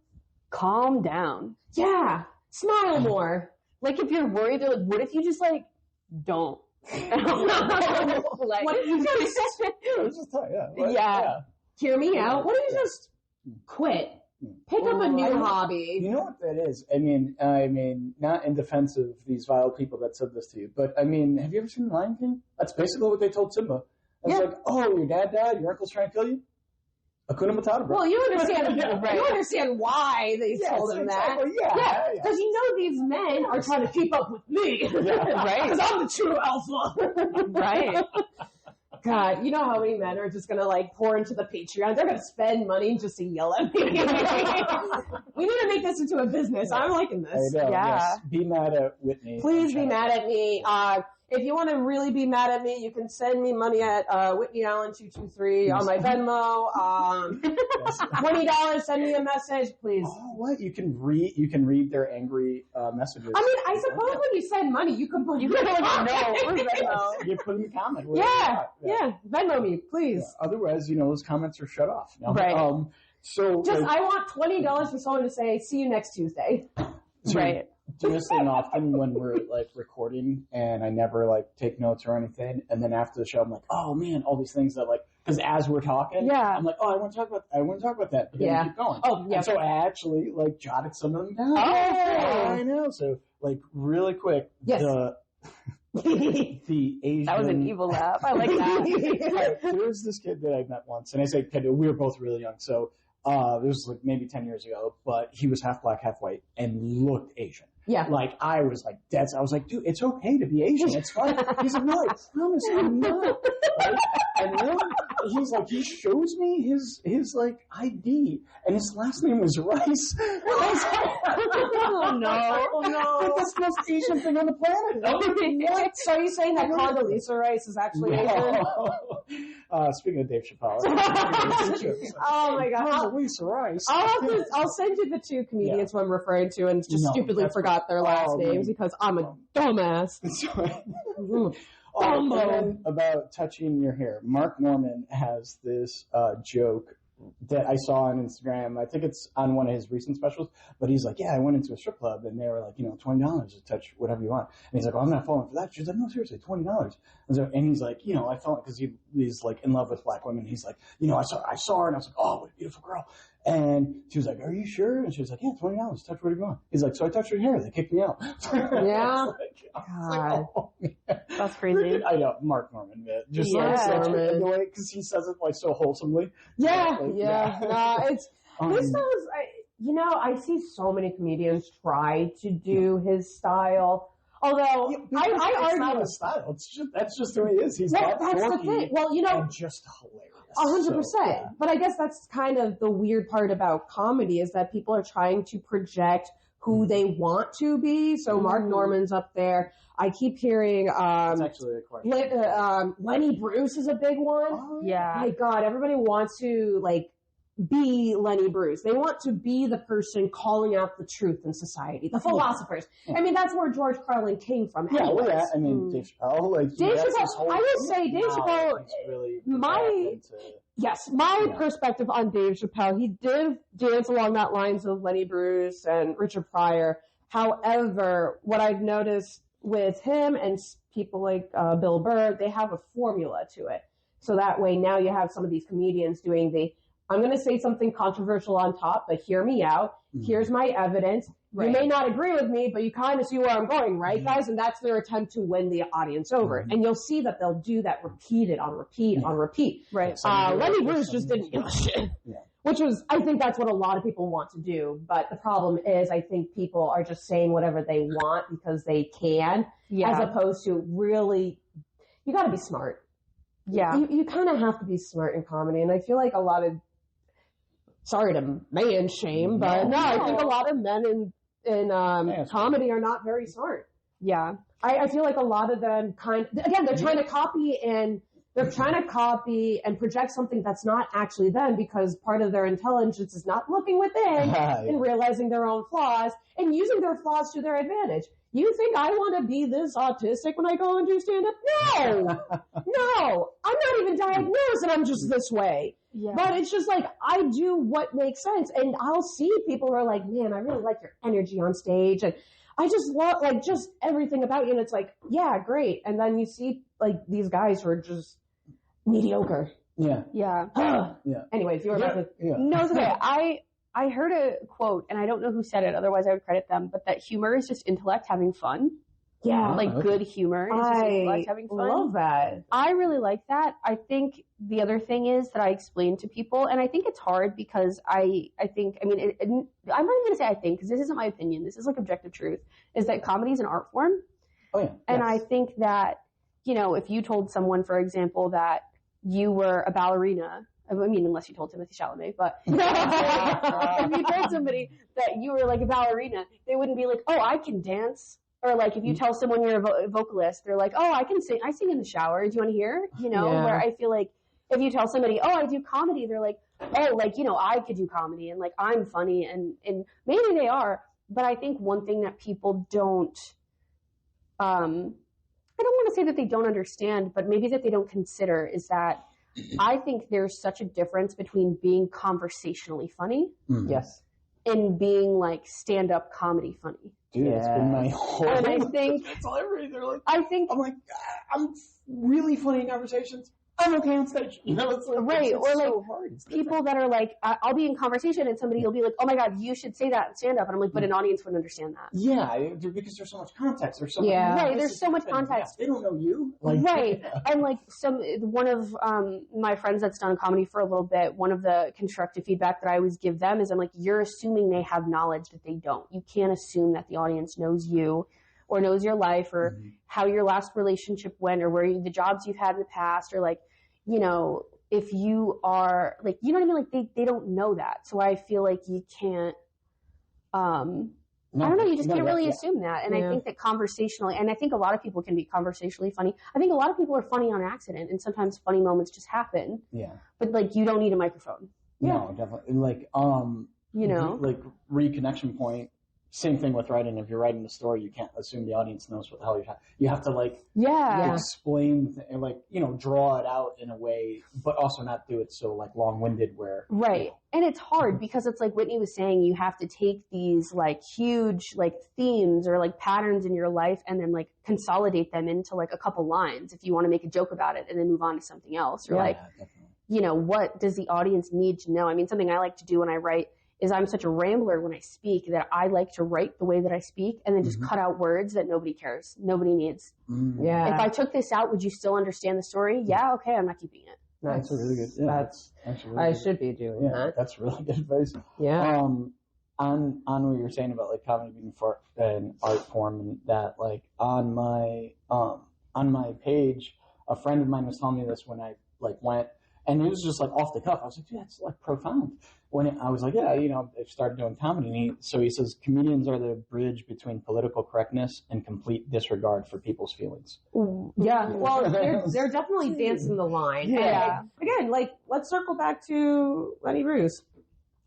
Calm down. Yeah. Smile more. Like if you're worried, they're like, what if you just like don't? Like, What if you yeah. hear me out? What if you just quit? Pick up a new hobby. You know what that is? I mean, not in defense of these vile people that said this to you, but I mean, have you ever seen The Lion King? That's basically what they told Simba. It's like, oh, your dad died, your uncle's trying to kill you? Hakuna Matata, bro. Well, you understand, you understand why they told him that. Exactly. Yeah. Because you know these men are trying to keep up with me. Right. Because I'm the true alpha. Right. God, you know how many men are just going to like pour into the Patreon? They're going to spend money just to yell at me. We need to make this into a business. I'm liking this. I know, Yeah. yes. Be mad at Whitney. Please be mad at me. If you want to really be mad at me, you can send me money at Whitney Allen 223 on my Venmo. $20. Send me a message, please. Oh, what? You can read their angry messages. I mean, I suppose when you send money, you can put You can Venmo. You put in the comment. Yeah. Venmo me, please. Yeah. Otherwise, those comments are shut off. No? Right. So Just, like, I want $20 for someone to say, see you next Tuesday. Right. do this thing often when we're like recording and I never like take notes or anything. And then after the show, I'm like, oh man, all these things that like, because as we're talking, I'm like, oh, I want to talk about that. But then we keep going. Oh, yeah. And so I actually like jotted some of them down. Oh, I know. So like really quick, Yes. the Asian. That was an evil laugh. I like that. There was this kid that I met once, and I say kid, we were both really young, so this was like maybe 10 years ago, but he was half black, half white, and looked Asian. Yeah. Like, I was like, I was like, dude, it's okay to be Asian. It's fine. He's like, no, I promise I'm not. Right? And then he's like, he shows me his like ID, and his last name was Rice. And I was like, Oh no. like, that's the most Asian thing on the planet. What? So are you saying that Condoleezza Rice is actually Asian? Speaking of Dave Chappelle. Oh my god. Condoleezza Rice. I'll send you the two comedians who I'm referring to and just stupidly forgot their last names because I'm a dumbass. And then about touching your hair. Mark Norman has this joke that I saw on Instagram. I think it's on one of his recent specials, but he's like, yeah, I went into a strip club and they were like, $20 to touch whatever you want. And he's like, oh, I'm not falling for that. She's like, no, seriously, $20. And he's like, I felt because he's like in love with black women. He's like, I saw her and I was like, oh, what a beautiful girl. And she was like, are you sure? And she was like, yeah, $20, touch whatever you want. He's like, so I touched her hair. They kicked me out. Yeah. That's crazy. I know, Mark Norman, man. Just Norman. the way, because he says it like so wholesomely. Yeah. It's this sounds. I see so many comedians try to do his style. Although I argue, not his style. That's just the way he is. He's that's the thing. Well, and just hilarious. 100%. But I guess that's kind of the weird part about comedy is that people are trying to project who they want to be. So Mark Norman's up there. I keep hearing It's actually a question. Lenny Bruce is a big one. Oh, Yeah. My God, everybody wants to be Lenny Bruce. They want to be the person calling out the truth in society, the philosophers. Yeah. I mean, that's where George Carlin came from. Yeah, anyways. I mean, Dave Chappelle. Dave Chappelle, I will say Dave Chappelle, really my perspective on Dave Chappelle, he did dance along that lines of Lenny Bruce and Richard Pryor. However, what I've noticed with him and people like Bill Burr, they have a formula to it. So that way now you have some of these comedians doing I'm going to say something controversial on top, but hear me out. Here's my evidence. Right. You may not agree with me, but you kind of see where I'm going, right, guys? And that's their attempt to win the audience over. And you'll see that they'll do that repeated on repeat on repeat. Right. Lenny Bruce just didn't give a shit. Yeah. Which I think that's what a lot of people want to do. But the problem is I think people are just saying whatever they want because they can, as opposed to really, you got to be smart. Yeah. You kind of have to be smart in comedy. And I feel like a lot of, sorry to man shame, but I think a lot of men in comedy are not very smart. Yeah. I feel like a lot of them they're trying to copy and project something that's not actually them because part of their intelligence is not looking within and realizing their own flaws and using their flaws to their advantage. You think I want to be this autistic when I go and do stand-up? No, I'm not even diagnosed and I'm just this way. Yeah. But it's just like, I do what makes sense. And I'll see people who are like, man, I really like your energy on stage. And I just love, just everything about you. And it's like, yeah, great. And then you see, these guys who are just mediocre. Yeah. Yeah. Yeah. Anyways, you were about to... Yeah. No, it's okay. I heard a quote, and I don't know who said it, otherwise I would credit them, but that humor is just intellect having fun. Yeah. Good humor is just intellect having fun. I love that. I really like that. I think the other thing is that I explain to people, and I think it's hard because I'm not even going to say I think, because this isn't my opinion, this is objective truth, is that comedy is an art form. Oh, yeah. And I think that, if you told someone, for example, that you were a ballerina, unless you told Timothée Chalamet, but if you told somebody that you were a ballerina, they wouldn't be like, oh, I can dance. Or if you tell someone you're a vocalist, they're like, oh, I can sing. I sing in the shower. Do you want to hear? Where I feel like if you tell somebody, oh, I do comedy, they're like, oh, I could do comedy and I'm funny and maybe they are. But I think one thing that people don't, I don't want to say that they don't understand, but maybe that they don't consider is that I think there's such a difference between being conversationally funny. Yes. And being stand-up comedy funny. Dude, it's been my whole And I think that's all I read. They're like, I think I'm really funny in conversations, I'm okay on stage. You know, it's like, Right, it's or like so hard. It's people that are like, I'll be in conversation and somebody will be like, oh my God, you should say that and stand up. And I'm like, but an audience wouldn't understand that. Yeah, because there's so much context. There's so Yeah. much, Right, there's so much context. Yeah, they don't know you. Like, Right. And like one of my friends that's done comedy for a little bit, one of the constructive feedback that I always give them is I'm like, you're assuming they have knowledge that they don't. You can't assume that the audience knows you or knows your life or how your last relationship went or the jobs you've had in the past or like, you know, if you are like, you know what I mean? Like they don't know that. So I feel like you can't, I don't know, you just can't really assume that. And I think that conversationally, and I think a lot of people can be conversationally funny. I think a lot of people are funny on accident and sometimes funny moments just happen. Yeah. But like, you don't need a microphone. No, definitely. Like, you know, like reconnection point. Same thing with writing. If you're writing a story, you can't assume the audience knows what the hell you have to like explain and like, you know, draw it out in a way, but also not do it so like long-winded where right. You know. And it's hard because it's like Whitney was saying, you have to take these like huge like themes or like patterns in your life and then like consolidate them into like a couple lines if you want to make a joke about it and then move on to something else. Or like, definitely. You know, what does the audience need to know? I mean, something I like to do when I write is I'm such a rambler when I speak that I like to write the way that I speak and then just cut out words that nobody cares. Nobody needs. Yeah. If I took this out, would you still understand the story? Yeah. Okay. I'm not keeping it. That's a really good. Yeah, That's really I good. should be doing that. That's really good advice. Yeah. On what you were saying about like comedy being an art form and that like on my page, a friend of mine was telling me this when I like went. And it was just like off the cuff. I was like, dude, that's like profound. I was like, yeah, you know, I've started doing comedy. And he says, comedians are the bridge between political correctness and complete disregard for people's feelings. Yeah. Well, they're definitely dancing the line. Yeah. And again, like, let's circle back to Lenny Bruce.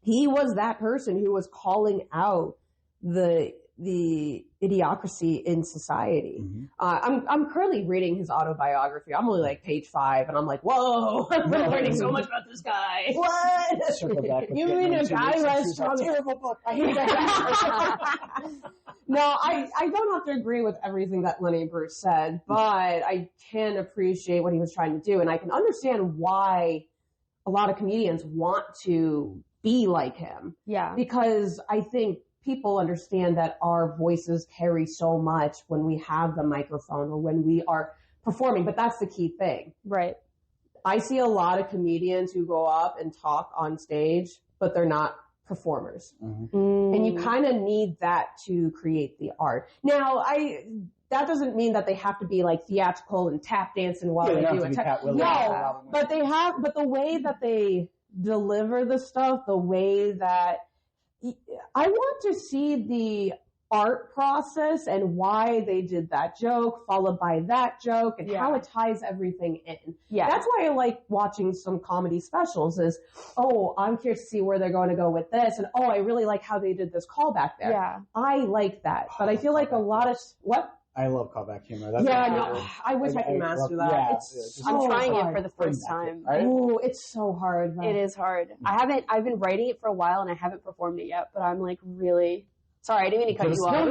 He was that person who was calling out the idiocracy in society. I'm currently reading his autobiography. I'm only like page 5 and I'm like, whoa, I'm learning so much about this guy. What? Circle back with You mean a guy writes from terrible book? I hate that guy. No, I don't have to agree with everything that Lenny Bruce said, but I can appreciate what he was trying to do. And I can understand why a lot of comedians want to be like him. Yeah. Because I think people understand that our voices carry so much when we have the microphone or when we are performing, but that's the key thing. Right. I see a lot of comedians who go up and talk on stage, but they're not performers. And you kind of need that to create the art. Now, that doesn't mean that they have to be like theatrical and tap dancing while they do it. No, but the way that they deliver the stuff, the way that I want to see the art process and why they did that joke, followed by that joke, and how it ties everything in. Yeah. That's why I like watching some comedy specials is, oh, I'm curious to see where they're going to go with this, and oh, I really like how they did this callback there. Yeah. I like that. But I feel like a lot of, what? I love callback humor. I wish I could master that. Yeah, it's I'm trying hard. it for the first time. Right? Oh, it's so hard. It is hard. I've been writing it for a while and I haven't performed it yet, but I'm like really sorry. I didn't mean to cut you off.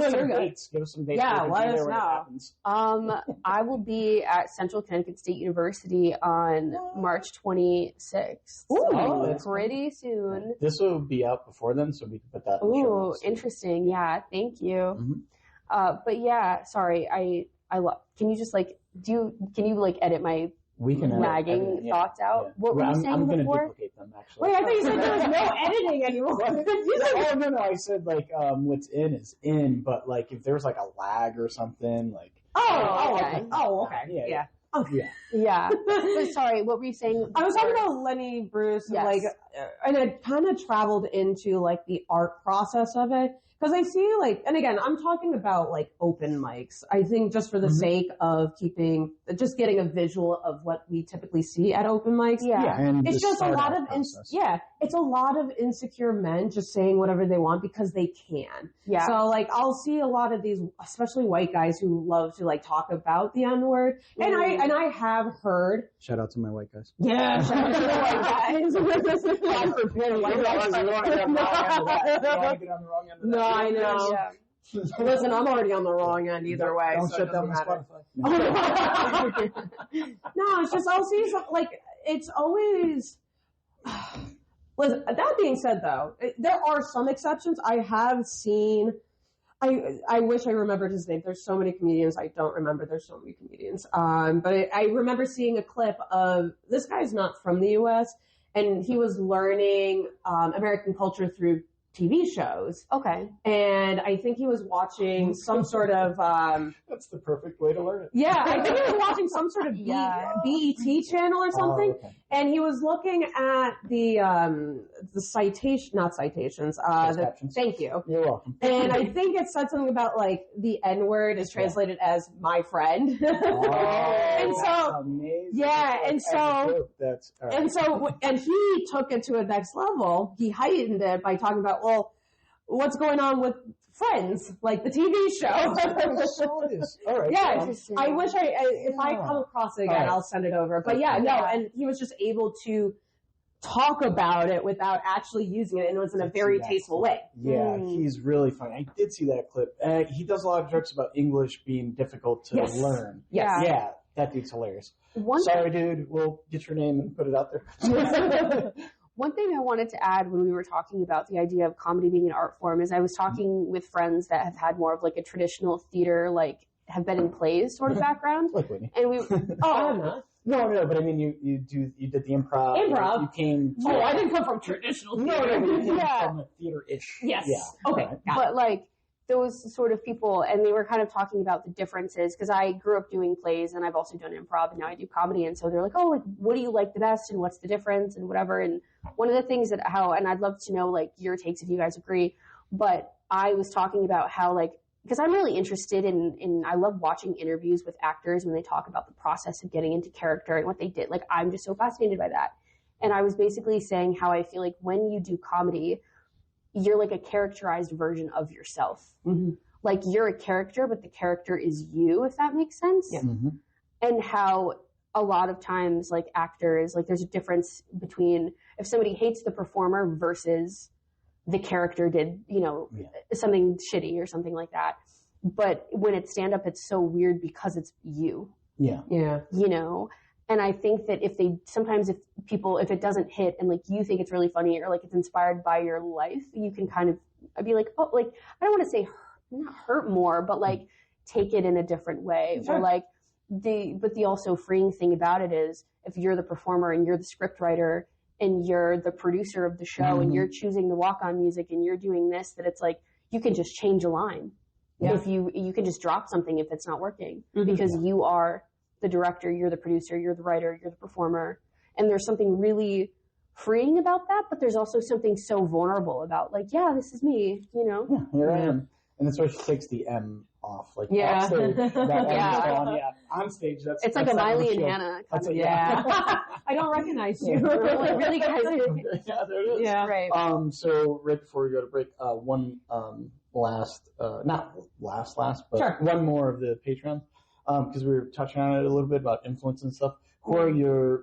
Give us some dates. Yeah, let us know. I will be at Central Connecticut State University on March 26th. Ooh, pretty soon. This will be out before then, so we can put that in the show Ooh, notes. interesting. Yeah, thank you. But yeah, sorry. I love. Can you just like can you like edit my nagging thoughts out? Yeah. What were you saying I'm before? going to duplicate them actually. Wait, I thought you said there was no editing anymore. No. I said like what's in is in, but like if there's like a lag or something, like okay. Yeah. Yeah. But sorry, what were you saying? I was talking about Lenny Bruce, Yes. like, and I kind of traveled into like the art process of it. Because I see like, and again, I'm talking about like open mics. I think just for the sake of just getting a visual of what we typically see at open mics. Yeah. And It's just a lot of, it's a lot of insecure men just saying whatever they want because they can. Yeah. So like, I'll see a lot of these, especially white guys who love to like talk about the N-word. And I have heard. Shout out to my white guys. Yeah. Shout out to the white guys. God forbid, white guys. You don't want to get on the wrong end of that. You don't want to get on the wrong end of that. No, I know. Yeah. Listen, I'm already on the wrong end either way. Don't so shut it down doesn't the matter. Spotify. No, it's just I'll see like it's always. Listen, that being said, though, there are some exceptions. I have seen. I wish I remembered his name. There's so many comedians. I don't remember. There's so many comedians. But I remember seeing a clip of this guy's not from the U.S. and he was learning American culture through TV shows. Okay. And I think he was watching some sort of That's the perfect way to learn it. yeah, I think he was watching some sort of BET channel or something. Oh, okay. And he was looking at the citation, not citations. Captions. Thank you. You're welcome. And I think it said something about like the N word is translated as my friend. And so that's amazing. yeah, and so that's all right. and he took it to a next level. He heightened it by talking about, well, what's going on with Friends, like the TV show. All right. Yeah, I wish if I come across it again, I'll send it over. But yeah, no, and he was just able to talk about it without actually using it, and it was in a very tasteful way. Yeah, he's really funny. I did see that clip. He does a lot of jokes about English being difficult to learn. Yes. Yeah, that dude's hilarious. Sorry, dude. We'll get your name and put it out there. One thing I wanted to add when we were talking about the idea of comedy being an art form is I was talking with friends that have had more of like a traditional theater, like have been in plays sort of background. Like Whitney. And we, I'm not. No, but I mean, you did the improv. Improv? You came. Oh, I didn't come from traditional theater. No, but you came Yeah. from a theater-ish. Yes. Yeah. Okay. Right. but like those sort of people, and they were kind of talking about the differences because I grew up doing plays and I've also done improv and now I do comedy. And so they're like, oh, like, what do you like the best and what's the difference and whatever. And one of the things and I'd love to know like your takes if you guys agree, but I was talking about how like, because I'm really interested in I love watching interviews with actors when they talk about the process of getting into character and what they did. Like, I'm just so fascinated by that. And I was basically saying how I feel like when you do comedy, you're like a characterized version of yourself. Mm-hmm. Like, you're a character, but the character is you, if that makes sense. Yeah. Mm-hmm. And how a lot of times, like, actors, like, there's a difference between if somebody hates the performer versus the character did, something shitty or something like that. But when it's stand-up, it's so weird because it's you. Yeah. Yeah. And I think that if it doesn't hit and like you think it's really funny or like it's inspired by your life, you can kind of be like, oh, like, I don't want to say not hurt more, but like take it in a different way. Sure. Or like the also freeing thing about it is if you're the performer and you're the script writer and you're the producer of the show and you're choosing the walk-on music and you're doing this, that it's like, you can just change a line. Yeah. If you can just drop something if it's not working because you are the director, you're the producer, you're the writer, you're the performer. And there's something really freeing about that, but there's also something so vulnerable about like, yeah, this is me, Yeah, here I am. And that's why she takes the M off. Like, Yeah. off stage, that M Yeah. is gone. Yeah. On stage, that's it's like that's a not Miley the and show. Hannah. That's Kind it, of, yeah. I don't recognize you. really, guys. Yeah, there it is. Yeah. Right. So right before we go to break, one not last, but Sure. one more of the Patreon, because we were touching on it a little bit about influence and stuff. Who are your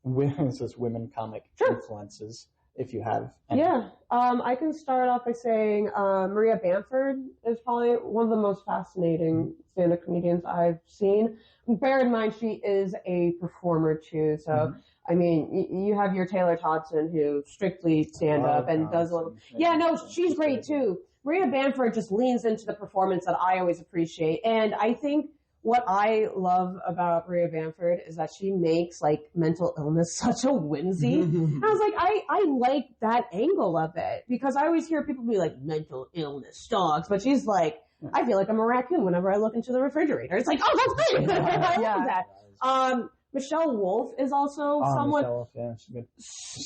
women comic influences, if you have any? Yeah. I can start off by saying Maria Bamford is probably one of the most fascinating stand-up comedians I've seen. Bear in mind, she is a performer too. So, I mean, you have your Taylor Thompson who strictly stand-up and does a little... Yeah, no, she's great too. Maria Bamford just leans into the performance that I always appreciate. And I think what I love about Maria Bamford is that she makes like mental illness such a whimsy. And I was like, I like that angle of it because I always hear people be like, mental illness dogs, but she's like, I feel like I'm a raccoon whenever I look into the refrigerator. It's like, oh, that's great. I love that. Michelle Wolf is also someone Michelle, yeah, she's good.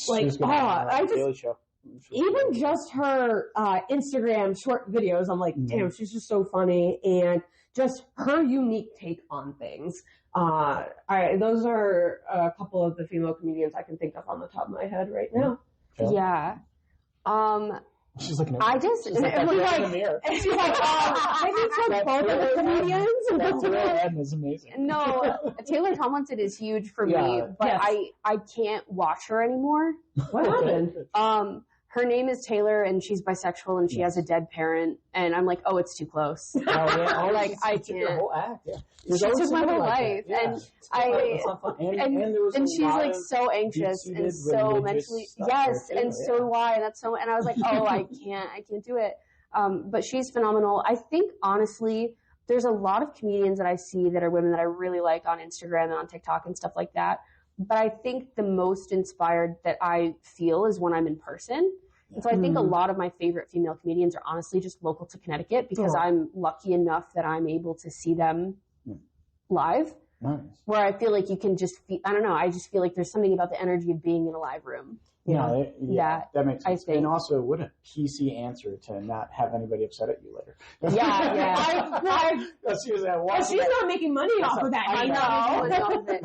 like, She was good on I just, Daily Show. even just her Instagram short videos, I'm like, damn, she's just so funny, and just her unique take on things. Those are a couple of the female comedians I can think of on the top of my head right now. Yeah. She's looking at I just she's like, in the mirror. And she's like, I think so both of the comedians. That's real Ed is amazing. No, Taylor Tomlinson is huge for me, Yeah. but Yes. I can't watch her anymore. What happened? her name is Taylor and she's bisexual and she has a dead parent. And I'm like, oh, it's too close. Oh, yeah. Oh, like, I Your can't. whole act, yeah. She took my whole life. Yeah. And she's like so anxious and so mentally, yes, and so do I. And I was like, oh, I can't do it. But she's phenomenal. I think honestly, there's a lot of comedians that I see that are women that I really like on Instagram and on TikTok and stuff like that. But I think the most inspired that I feel is when I'm in person. And so I think a lot of my favorite female comedians are honestly just local to Connecticut because I'm lucky enough that I'm able to see them live. Nice. Where I feel like you can just feel, I don't know, I just feel like there's something about the energy of being in a live room. That makes sense. think. And also, what a PC answer to not have anybody upset at you later. She's not making money off of that. I know. But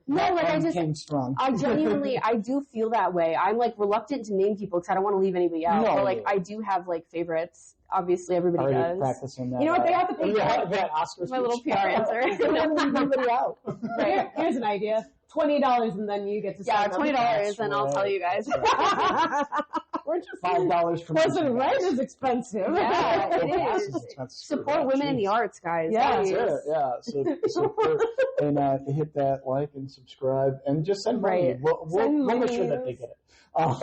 no, like I genuinely, I do feel that way. I'm like reluctant to name people because I don't want to leave anybody out. But like, I do have like favorites. Obviously, everybody does. Practicing that. You know what? They have to pay that Oscar my little PR answer. Everybody out. Right. Here's an idea. $20 and then you get to $20 and I'll tell you guys. We're just $5 from listen, rent is expensive. Yeah, it is. Support women in the arts, guys. Yeah, that's it. Yeah. So support and hit that like and subscribe and just send money. We'll make sure that they get it. All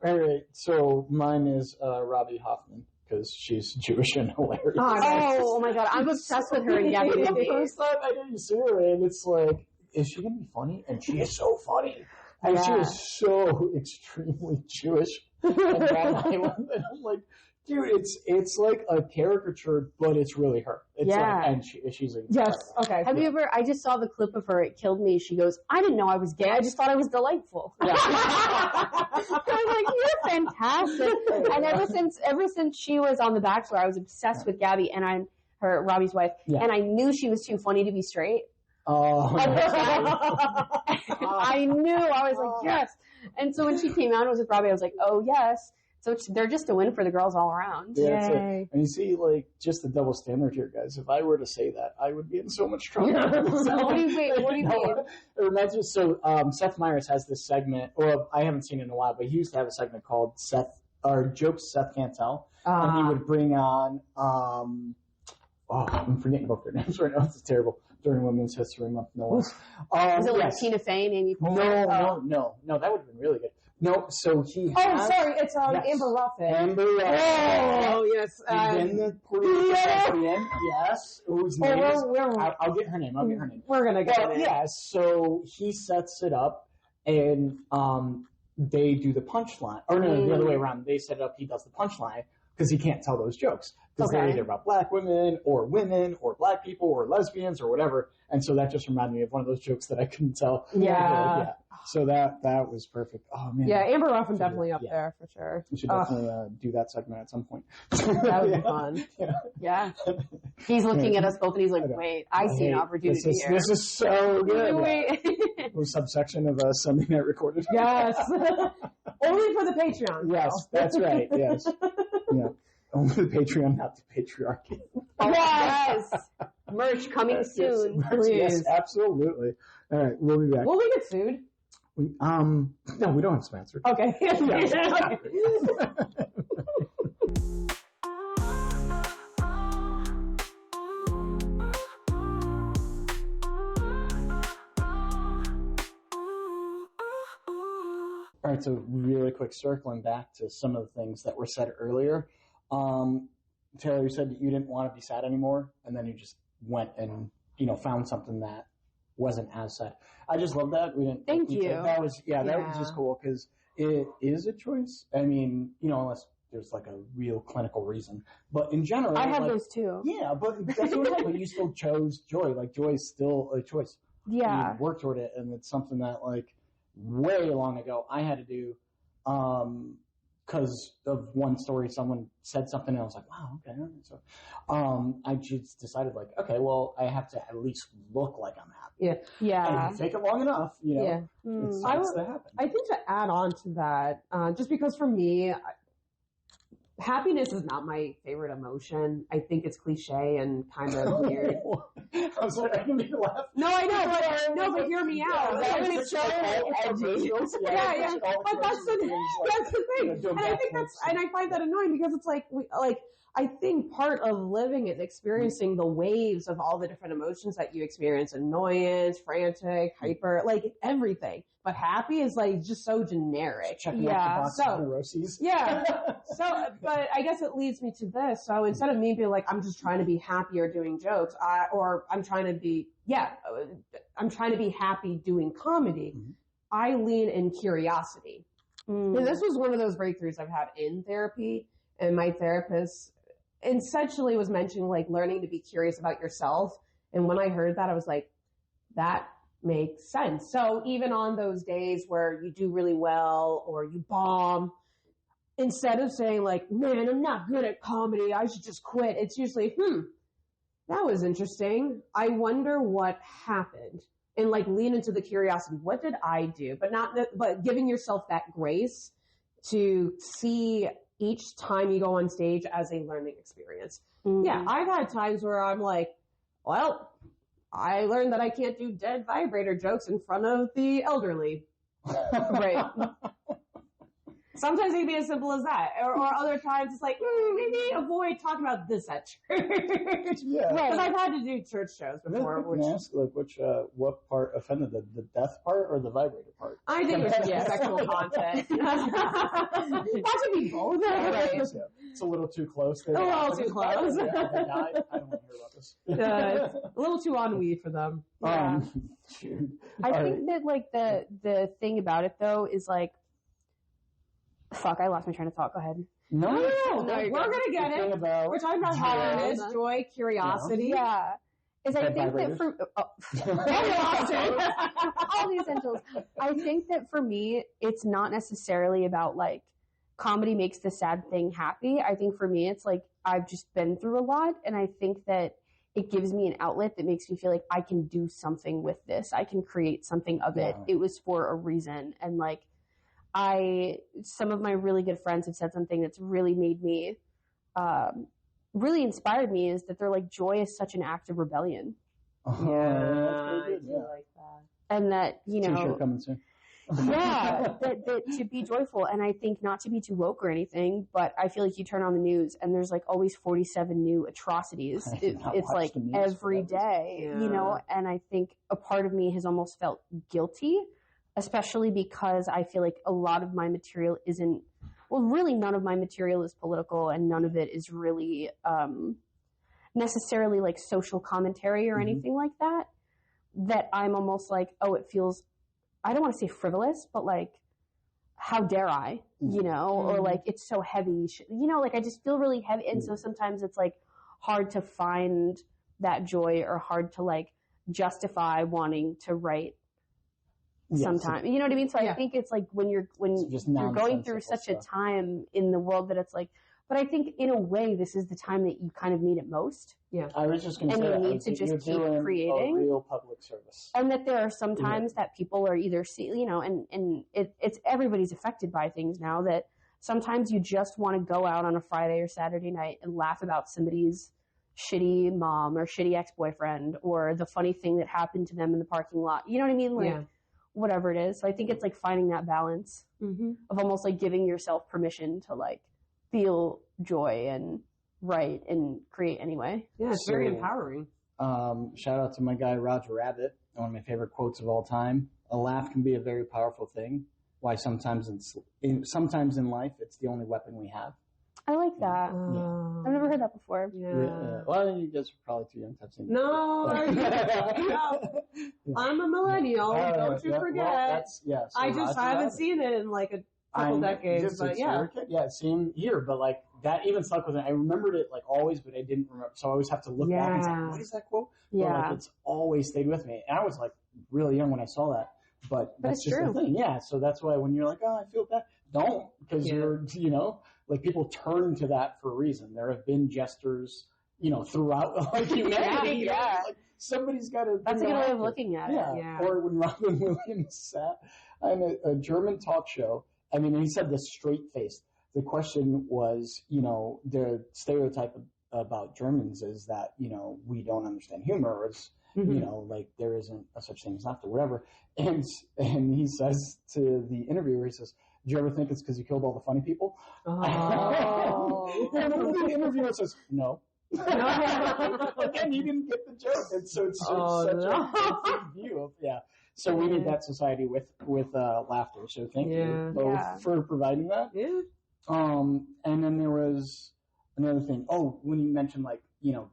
right. So mine is Robbie Hoffman. Because she's Jewish and hilarious. Oh my god, I'm obsessed with her and Gabby. The first time I didn't see her, and it's like, is she gonna be funny? And she is so funny, and she is so extremely Jewish. And I'm like, dude, it's like a caricature, but it's really her. It's like, and she's a okay. Have you ever? I just saw the clip of her. It killed me. She goes, "I didn't know I was gay. I just thought I was delightful." Yeah. I was like, "You're fantastic." And ever since she was on The Bachelor, I was obsessed with Gabby and Robbie's wife, and I knew she was too funny to be straight. Oh, I knew. I was like, yes. And so when she came out and was with Robbie, I was like, oh yes. So they're just a win for the girls all around. Yeah, that's it. And you see, like, just the double standard here, guys. If I were to say that, I would be in so much trouble. What do you mean? It reminds me, Seth Meyers has this segment, or I haven't seen it in a while, but he used to have a segment called Jokes Seth Can't Tell. And he would bring on, I'm forgetting both their names right now. It's terrible. During Women's History Month, no less. Is it like Tina Fey and Amy Poehler? No, that would have been really good. No, so he has... Oh, sorry, it's Amber Ruffin. Amber Ruffin. Oh, yes. Then the Puerto Rican lesbian, yes, whose name is... I'll get her name. We're going to get it. Yeah, so he sets it up, and they do the punchline. Or no, the other way around. They set it up, he does the punchline, because he can't tell those jokes. Because they're either about black women, or black people, or lesbians, or whatever. And so that just reminded me of one of those jokes that I couldn't tell. Yeah. So that was perfect. Oh, man. Yeah, Amber Ruffin definitely up there, for sure. We should definitely do that segment at some point. That would be fun. Yeah. He's looking at us both, and he's like, wait, I see an opportunity here. This is so good. Wait. Little subsection of Sunday Night Recorded. Yes. Only for the Patreon. Yes, that's right. Yes. Yeah. Only the Patreon, not the patriarchy. Yes. Merch coming soon. Merch, yes, absolutely. All right, we'll be back. Will we get sued? No, we don't have sponsored. Okay. All right, so really quick, circling back to some of the things that were said earlier. Taylor, you said that you didn't want to be sad anymore, and then you just went and, found something that wasn't as sad. I just love that. Thank you. That was just cool because it is a choice. I mean, unless there's like a real clinical reason. But in general, I have those too. Yeah, but that's what I'm saying. But you still chose joy. Like joy is still a choice. Yeah. You work toward it, and it's something that like way long ago I had to do. Because of one story, someone said something, and I was like, wow, okay. So, I just decided, like, okay, well, I have to at least look like I'm happy. Yeah. And take it long enough, Yeah. It starts to happen. I think to add on to that, just because for me, happiness is not my favorite emotion. I think it's cliche and kind of weird. I was like, I can be laughing. No, I know, but hear me out. That was so edgy. Yeah. But that's the thing. And I think and I find that annoying because it's like, I think part of living is experiencing the waves of all the different emotions that you experience: annoyance, frantic, hyper, like everything. But happy is like just so generic. Checking off the box of neuroses. Yeah. But I guess it leads me to this. So instead of me being like, I'm just trying to be happy or doing jokes, I'm trying to be happy doing comedy, I lean in curiosity. And this was one of those breakthroughs I've had in therapy. And my therapist essentially was mentioning like learning to be curious about yourself. And when I heard that, I was like, that makes sense. So even on those days where you do really well or you bomb, instead of saying like, man, I'm not good at comedy, I should just quit, it's usually, that was interesting. I wonder what happened. And like lean into the curiosity. What did I do? But giving yourself that grace to see each time you go on stage as a learning experience. Yeah, I've had times where I'm like, well, I learned that I can't do dead vibrator jokes in front of the elderly. Right. Sometimes it can be as simple as that. Or other times it's like, maybe avoid talking about this at church. Yeah. Because I've had to do church shows before. Can I ask, like, what part offended, the death part or the vibrator part? I think it should be sexual content. That should be both. Right. It's a little too close. A little too close. They died. I don't want to hear about this. It's a little too ennui for them. Yeah. Shoot. I think that like the thing about it though is like, fuck, I lost my train of thought. Go ahead. No, we're gonna get it. We're talking about happiness, joy, curiosity. Yeah. Is I think that for all the essentials. I think that for me, it's not necessarily about like comedy makes the sad thing happy. I think for me, it's like I've just been through a lot, and I think that it gives me an outlet that makes me feel like I can do something with this. I can create something of it. It was for a reason, and like. Some of my really good friends have said something that's really made me, really inspired me is that they're like, joy is such an act of rebellion. I do like that. And that, you know, T-shirt coming soon. that to be joyful. And I think not to be too woke or anything, but I feel like you turn on the news and there's like always 47 new atrocities. It's like every day, you know, and I think a part of me has almost felt guilty, especially because I feel like a lot of my material really none of my material is political and none of it is really necessarily like social commentary or anything like that, that I'm almost like, oh, it feels, I don't want to say frivolous, but like, how dare I, you know, or like, it's so heavy, you know, like I just feel really heavy. And so sometimes it's like hard to find that joy or hard to like justify wanting to write sometimes, you know what I mean? So I think it's like when you're going through such a time in the world that it's like, but I think in a way this is the time that you kind of need it most. Yeah, I was just going to say and you need to just keep creating a real public service, and that there are some times that people are either you know, and it's everybody's affected by things now. That sometimes you just want to go out on a Friday or Saturday night and laugh about somebody's shitty mom or shitty ex-boyfriend or the funny thing that happened to them in the parking lot. You know what I mean? Like. Whatever it is. So I think it's like finding that balance of almost like giving yourself permission to like feel joy and write and create anyway. Yeah, it's very empowering. Shout out to my guy, Roger Rabbit. One of my favorite quotes of all time. A laugh can be a very powerful thing. Why sometimes in life, it's the only weapon we have. I like that. I've never heard that before. Yeah. Well, you guys are probably too young to have seen it. No, I'm a millennial. Don't you forget. Well, so I haven't seen it in like a couple decades. But same here. But like that even stuck with me. I remembered it like always, but I didn't remember. So I always have to look back and say, what is that quote? Yeah. But like it's always stayed with me. And I was like really young when I saw that. But that's just the thing. Yeah. So that's why when you're like, oh, I feel bad, don't, because you're, you know, like people turn to that for a reason. There have been jesters, you know, throughout like humanity. Like, somebody's got to. That's a good way of looking at it. Yeah. Or when Robin Williams sat on a German talk show, I mean, he said this straight faced. the question was, the stereotype about Germans is that, we don't understand humor, or it's, like there isn't a such thing as laughter, whatever. And he says to the interviewer, he says, "Do you ever think it's because you killed all the funny people?" Oh. And the interviewer says, "No." Again, you didn't get the joke. And so it's such a view of, So we need that society with laughter. So thank you both for providing that. Yeah. And then there was another thing. Oh, when you mentioned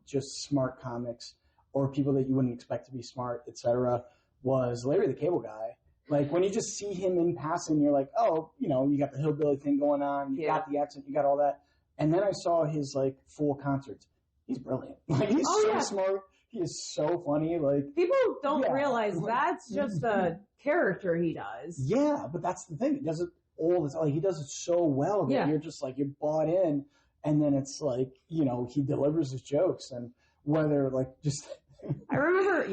just smart comics or people that you wouldn't expect to be smart, etc., was Larry the Cable Guy. Like when you just see him in passing, you're like, oh, you got the hillbilly thing going on, you got the accent, you got all that. And then I saw his full concerts. He's brilliant. He's smart. He is so funny. People don't realize that's just a character he does. Yeah, but that's the thing. He does it all the time. He does it so well that you're just you're bought in. And then it's he delivers his jokes, and whether just. I remember,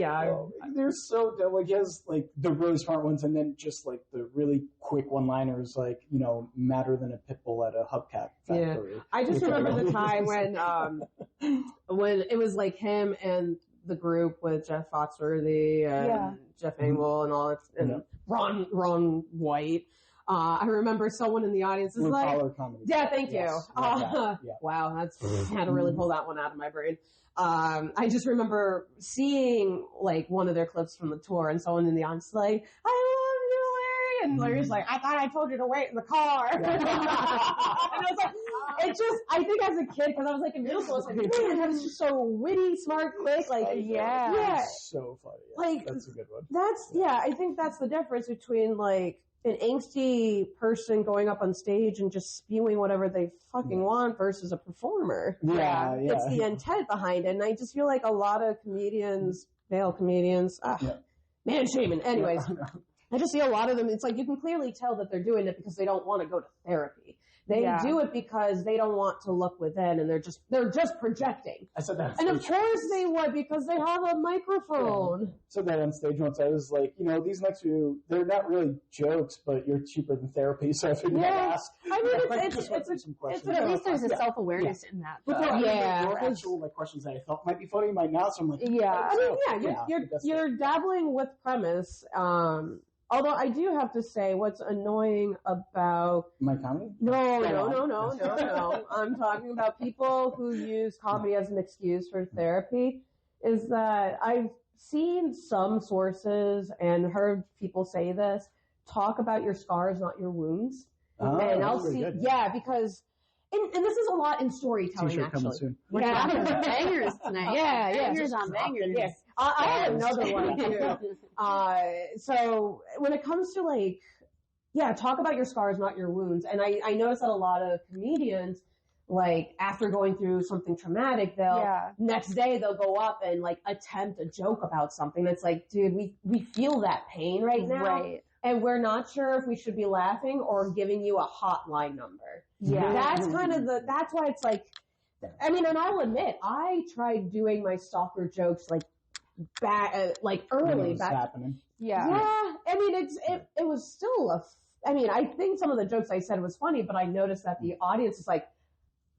they're so dumb. He has the really smart ones, and then just the really quick one-liners, madder than a pit bull at a hubcap factory. Yeah. I just remember the time when it was him and the group with Jeff Foxworthy and Jeff Engel and all that, and Ron White. I remember someone in the audience is "Yeah, thank you." Wow, that's had to really pull that one out of my brain. I just remember seeing one of their clips from the tour, and someone in the audience "I love you, Larry," and Larry's "I thought I told you to wait in the car." And I was I think as a kid, because I was in middle school, I was man, that was just so witty, smart, quick, so funny. That's a good one. I think that's the difference between an angsty person going up on stage and just spewing whatever they fucking want versus a performer. It's the intent behind it. And I just feel like a lot of comedians, male comedians, man shaming. Anyways, I just see a lot of them. It's you can clearly tell that they're doing it because they don't want to go to therapy. They do it because they don't want to look within, and they're just projecting. I said that. And of course they would, because they have a microphone. So that on stage once, I was these next few, they're not really jokes, but you're cheaper than therapy, so I figured I'd ask. I mean, it's at least there's a self-awareness in that. But there were actual questions that I thought might be funny, might not, so I'm you're dabbling with premise. Although I do have to say, what's annoying about my comedy? No. I'm talking about people who use comedy as an excuse for therapy. Is that I've seen some sources and heard people say this: talk about your scars, not your wounds. And I'll see, because. And this is a lot in storytelling, T-shirt actually. Coming soon. We're talking about bangers tonight. Bangers on bangers. Yes. I have another one, too. So when it comes to, talk about your scars, not your wounds. And I notice that a lot of comedians, after going through something traumatic, next day they'll go up and, attempt a joke about something. That's dude, we feel that pain right now. Right. And we're not sure if we should be laughing or giving you a hotline number. Yeah. That's kind of that's why it's and I'll admit, I tried doing my stalker jokes early back. Happening. Yeah. I mean, it was still I think some of the jokes I said was funny, but I noticed that the audience is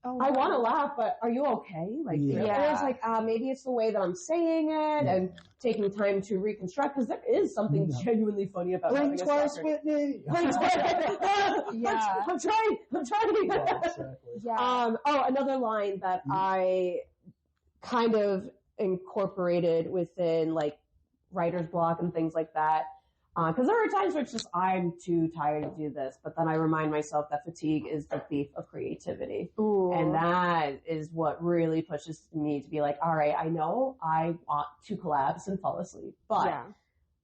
I want to laugh, but are you okay? And it's maybe it's the way that I'm saying it and taking time to reconstruct, because there is something genuinely funny about Blink twice, Whitney. I'm trying. Exactly. Another line that I kind of incorporated within writer's block and things like that. Because there are times where it's just, I'm too tired to do this, but then I remind myself that fatigue is the thief of creativity. Ooh. And that is what really pushes me to be all right, I know I want to collapse and fall asleep, but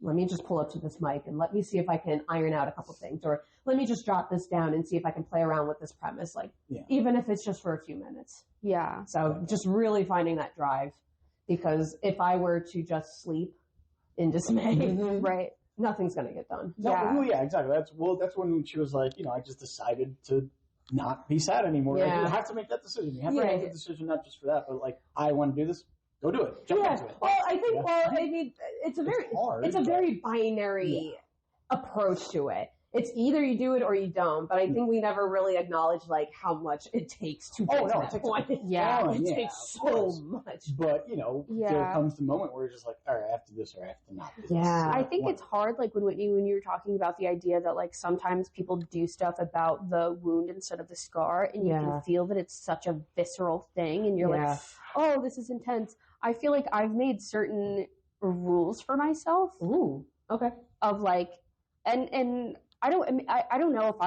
let me just pull up to this mic and let me see if I can iron out a couple things, or let me just jot this down and see if I can play around with this premise, even if it's just for a few minutes. Yeah. So just really finding that drive, because if I were to just sleep in dismay, right, nothing's going to get done. Exactly. That's when she was I just decided to not be sad anymore. You have to make that decision. You have to make the decision, not just for that, but I want to do this. Go do it. Jump into it. Well, I think, it's a very binary approach to it. it's either you do it or you don't. But I think we never really acknowledge like how much it takes to get to that point. Yeah. It takes so much. But, there comes the moment where you're just like, all right, I have to do this or I have to not do this. Yeah. I think it's hard, like when Whitney, when you were talking about the idea that like sometimes people do stuff about the wound instead of the scar, and you can feel that it's such a visceral thing, and you're like, oh, this is intense. I feel like I've made certain rules for myself. Ooh, okay. Of like, and I don't know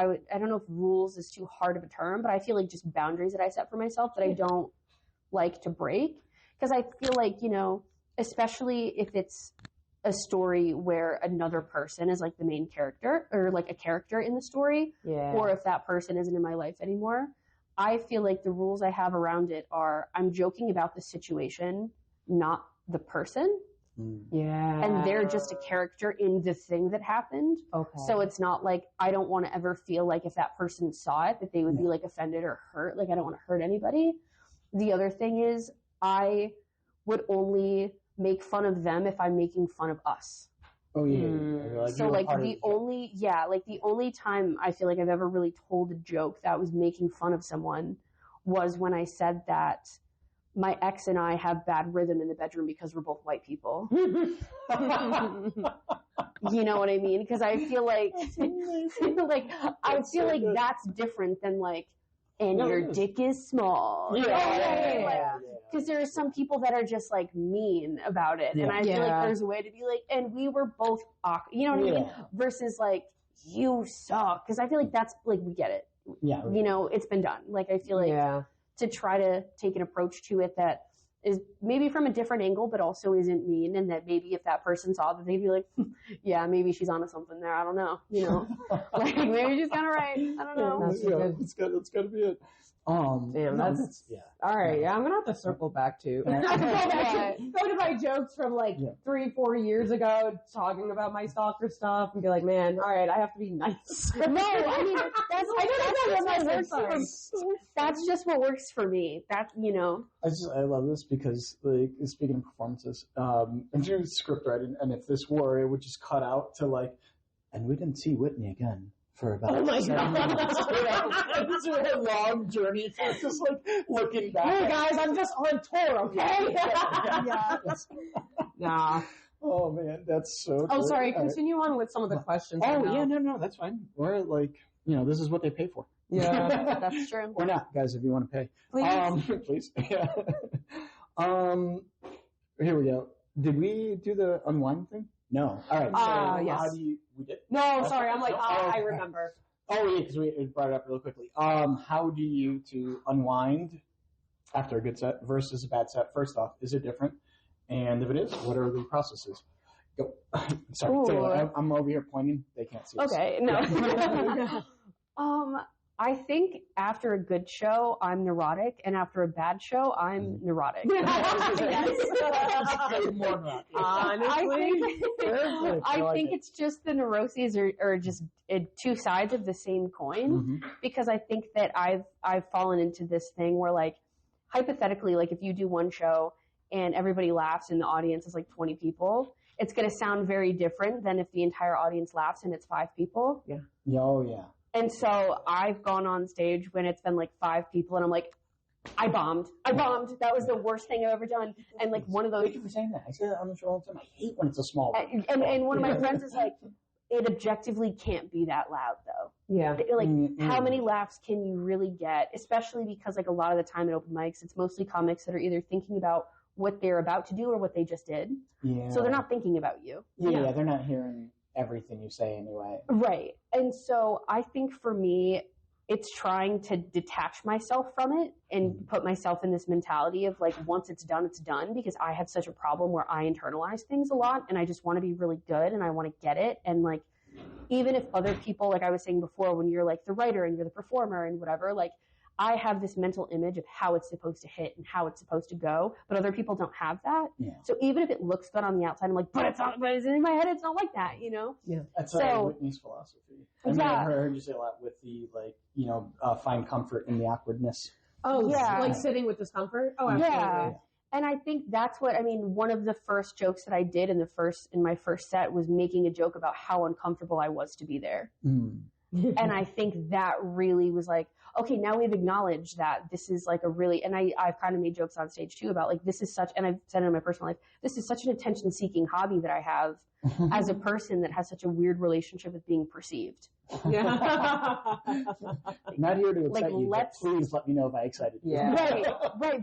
if rules is too hard of a term, but I feel like just boundaries that I set for myself that I don't like to break. Because I feel like, especially if it's a story where another person is like the main character or like a character in the story, or if that person isn't in my life anymore, I feel like the rules I have around it are I'm joking about the situation, not the person. Yeah. And they're just a character in the thing that happened. Okay. So it's not like I don't want to ever feel like if that person saw it that they would be like offended or hurt. Like I don't want to hurt anybody. The other thing is I would only make fun of them if I'm making fun of us. Oh yeah. So like the only time I feel like I've ever really told a joke that was making fun of someone was when I said that my ex and I have bad rhythm in the bedroom because we're both white people. You know what I mean? Because I feel like, that's different than like, and your dick is small. Because there are some people that are just like mean about it. And I feel like there's a way to be like, and we were both awkward. You know what I mean? Versus like, you suck. Because I feel like that's like, we get it. Yeah. It's been done. Like, I feel like to try to take an approach to it that is maybe from a different angle, but also isn't mean. And that maybe if that person saw that, they'd be like, yeah, maybe she's onto something there. I don't know. Like maybe she's kind of right. I don't know. It's got to be it. Damn, that's all right. Yeah, I'm gonna have to circle back to go to my jokes from like 3-4 years ago, talking about my stalker stuff, and be like, man, all right, I have to be nice. No, I mean that's just what works for me. That I love this because like speaking of performances, I'm doing script writing, and if this were, it would just cut out to like, and we didn't see Whitney again for about 7 minutes. It's a really long journey. So it's just like looking back. Hey guys, I'm just on tour, okay? Nah. Oh man, that's so. Oh, great. sorry. Continue on with some of the questions. Oh yeah, no, that's fine. We're like, this is what they pay for. Yeah, that's true. Or not, guys, if you want to pay. Please. Please. Yeah. Here we go. Did we do the unwind thing? No. All right. So yes. How do you? We did. No, sorry. I'm like, okay. I remember. Oh yeah, because we brought it up real quickly. How do you to unwind after a good set versus a bad set? First off, is it different? And if it is, what are the processes? Go. Sorry, Taylor, I'm over here pointing. They can't see us. Okay, no. I think after a good show, I'm neurotic, and after a bad show, I'm neurotic. Honestly, I think it's just the neuroses are just two sides of the same coin, because I think that I've fallen into this thing where, like, hypothetically, like if you do one show and everybody laughs and the audience is like 20 people, it's going to sound very different than if the entire audience laughs and it's 5 people. Yeah. Oh yeah. And so I've gone on stage when it's been like 5 people and I'm like, I bombed. That was the worst thing I've ever done. And like one of those. Thank you for saying that. I say that on the show all the time. I hate when it's a small one. And one of my friends is like, it objectively can't be that loud though. Yeah. Like how many laughs can you really get? Especially because like a lot of the time at open mics, it's mostly comics that are either thinking about what they're about to do or what they just did. Yeah. So they're not thinking about you. Yeah, they're not hearing everything you say anyway. Right. And so I think for me, it's trying to detach myself from it and put myself in this mentality of like, once it's done, because I have such a problem where I internalize things a lot and I just want to be really good and I want to get it. And like, even if other people, like I was saying before, when you're like the writer and you're the performer and whatever, like I have this mental image of how it's supposed to hit and how it's supposed to go, but other people don't have that. Yeah. So even if it looks good on the outside, I'm like, but it's in my head, it's not like that, you know? Yeah. That's Whitney's philosophy. I mean, I've heard you say a lot with the, like, find comfort in the awkwardness. Oh, yeah. Like sitting with discomfort? Oh, absolutely. Yeah. And I think that's what, I mean, one of the first jokes that I did in my first set was making a joke about how uncomfortable I was to be there. And I think that really was like, okay, now we've acknowledged that this is like a really, and I've kind of made jokes on stage too about like, this is such, and I've said it in my personal life, this is such an attention seeking hobby that I have as a person that has such a weird relationship with being perceived. Not here to excite you, but please let me know if I excited you. Right.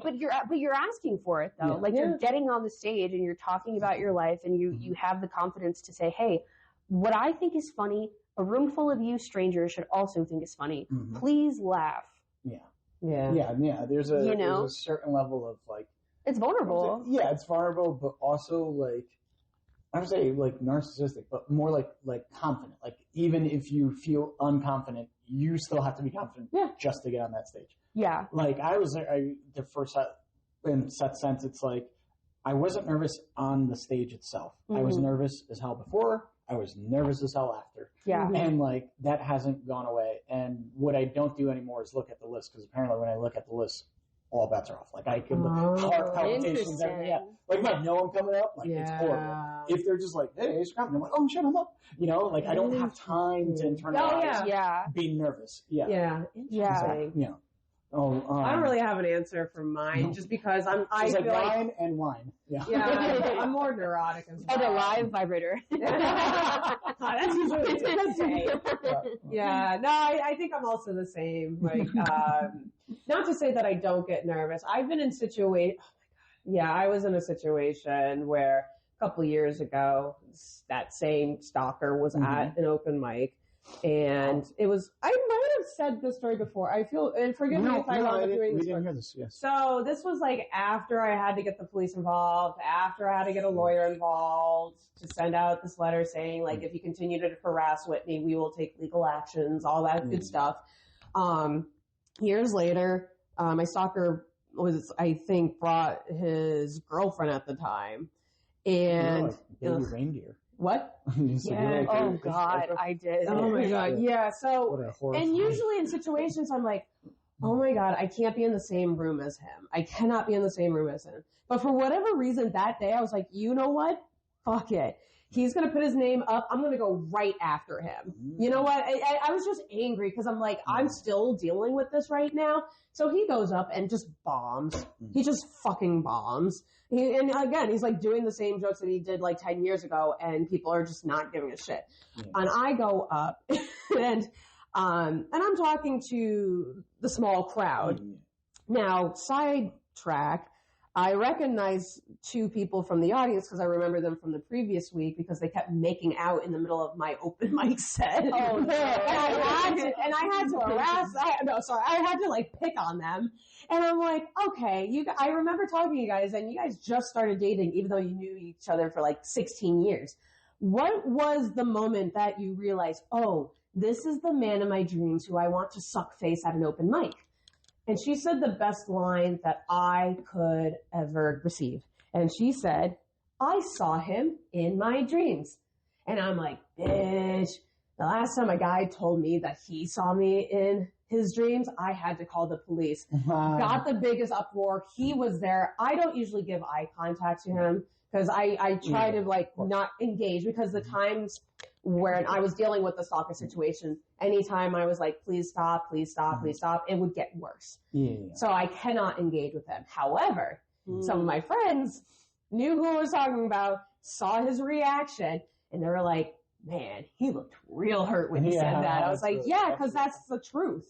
But you're asking for it though. You're getting on the stage and you're talking about your life and you have the confidence to say, hey, what I think is funny, a room full of you strangers should also think is funny. Please laugh. Yeah. There's a certain level of like, it's vulnerable. Yeah, it's vulnerable, but also like, I would say like narcissistic, but more like confident. Like even if you feel unconfident, you still have to be confident just to get on that stage. Yeah. Like the first set, in that sense, it's like I wasn't nervous on the stage itself. I was nervous as hell before. I was nervous as hell after. Yeah. And like that hasn't gone away. And what I don't do anymore is look at the list, because apparently when I look at the list, all bets are off. Like I can heart palpitations, everything. Yeah. Like if I know I'm coming up, like it's horrible. If they're just like, hey, it's coming, I'm like, oh shut them up. You know, like I don't have time to internalize being nervous. Yeah. Interesting. I don't really have an answer for mine, just because I feel like wine and wine. I'm more neurotic as well. And a live vibrator. That's usually a day. I think I'm also the same. Like, not to say that I don't get nervous. I've been in I was in a situation where a couple years ago, that same stalker was at an open mic. And it was, I might have said this story before. I feel, and forgive me if I'm not doing this. We didn't hear this, yes. So this was like after I had to get the police involved, after I had to get a lawyer involved to send out this letter saying like, if you continue to harass Whitney, we will take legal actions, all that good stuff. Years later, my stalker was, I think, brought his girlfriend at the time. And baby reindeer. What? Yeah. Oh God, I did. Oh my God. Yeah. So, and usually in situations, I'm like, oh my God, I can't be in the same room as him. I cannot be in the same room as him. But for whatever reason that day, I was like, you know what? Fuck it. He's going to put his name up. I'm going to go right after him. You know what? I was just angry because I'm like, I'm still dealing with this right now. So he goes up and just bombs. He just fucking bombs. And again, he's like doing the same jokes that he did like 10 years ago, and people are just not giving a shit. And I go up and I'm talking to the small crowd. Now, sidetrack. I recognize two people from the audience because I remember them from the previous week because they kept making out in the middle of my open mic set. Oh, no. And I had to I had to like pick on them. And I'm like, okay, I remember talking to you guys and you guys just started dating even though you knew each other for like 16 years. What was the moment that you realized, oh, this is the man of my dreams who I want to suck face at an open mic? And she said the best line that I could ever receive. And she said, I saw him in my dreams. And I'm like, bitch, the last time a guy told me that he saw me in his dreams, I had to call the police. Got the biggest uproar. He was there. I don't usually give eye contact to him because I try to like not engage because the times when I was dealing with the stalker situation, anytime I was like, please stop, it would get worse. So I cannot engage with them. However, some of my friends knew who I was talking about, saw his reaction, and they were like, man, he looked real hurt when he said that. I was like, because that's the truth.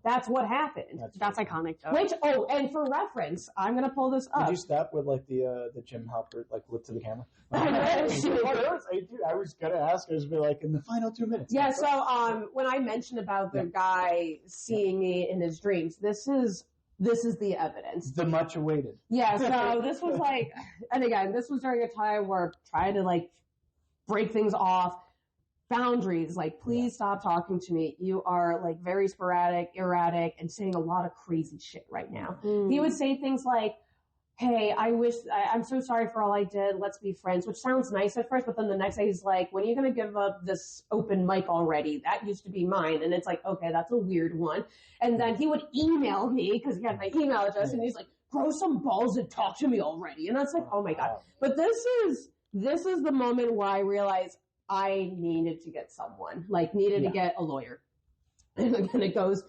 That's what happened. That's iconic, though. Which, and for reference, I'm going to pull this up. Did you stop with like the Jim Halpert, like look to the camera? I was going to ask, I was be like, in the final 2 minutes. Yeah, so when I mentioned about the guy seeing me in his dreams, this is the evidence. The much awaited. Yeah, so this was like, and again, this was during a time where trying to like break things off. Boundaries, like, please stop talking to me. You are like very sporadic, erratic, and saying a lot of crazy shit right now. He would say things like, hey, I'm so sorry for all I did. Let's be friends, which sounds nice at first, but then the next day he's like, when are you going to give up this open mic already? That used to be mine. And it's like, okay, that's a weird one. And then he would email me because he had my email address and he's like, grow some balls and talk to me already. And that's like, oh my God. But this is the moment where I realized I needed to get someone, to get a lawyer. And then it goes,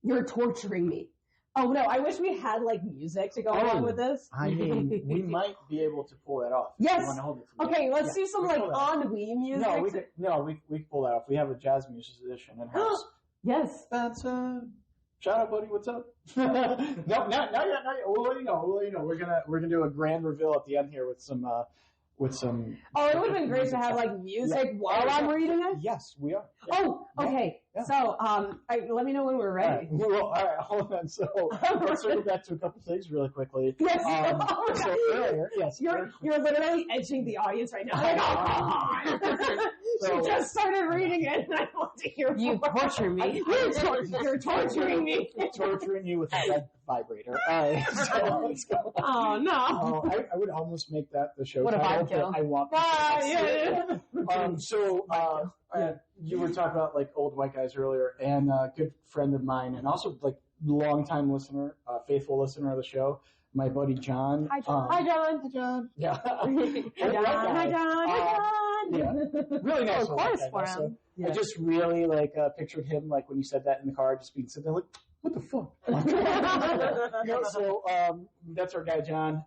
you're torturing me. Oh no, I wish we had music to go along with this. I mean, we might be able to pull that off. Yes. You wanna hold it to me? Okay, let's do some ennui music. We can pull that off. We have a jazz musician in house. Yes. That's shout out, buddy. What's up? No, not yet. We'll let you know. We're gonna do a grand reveal at the end here with some. Oh, it would have been great to have music while I'm reading it. Yes, we are. Yeah. Oh, okay. Yeah. So, let me know when we're ready. All right, hold on. So, let's circle back to a couple things really quickly. Yes. So earlier, yes, you're literally edging the audience right now. She just started reading it, and I want to hear more. You torture me. You're torturing me. Torturing you with a red vibrator. All right, so let's go. Oh no! I would almost make that the show what title. Kill? I want. You were talking about old white guys earlier, and a good friend of mine, and also longtime listener, faithful listener of the show, my buddy John. Hi John. Hi John. Hi John. Yeah. Hi John. Yeah. Really nice. Of course, for him. So I just really pictured him when you said that in the car, just being sitting there what the fuck? So that's our guy John.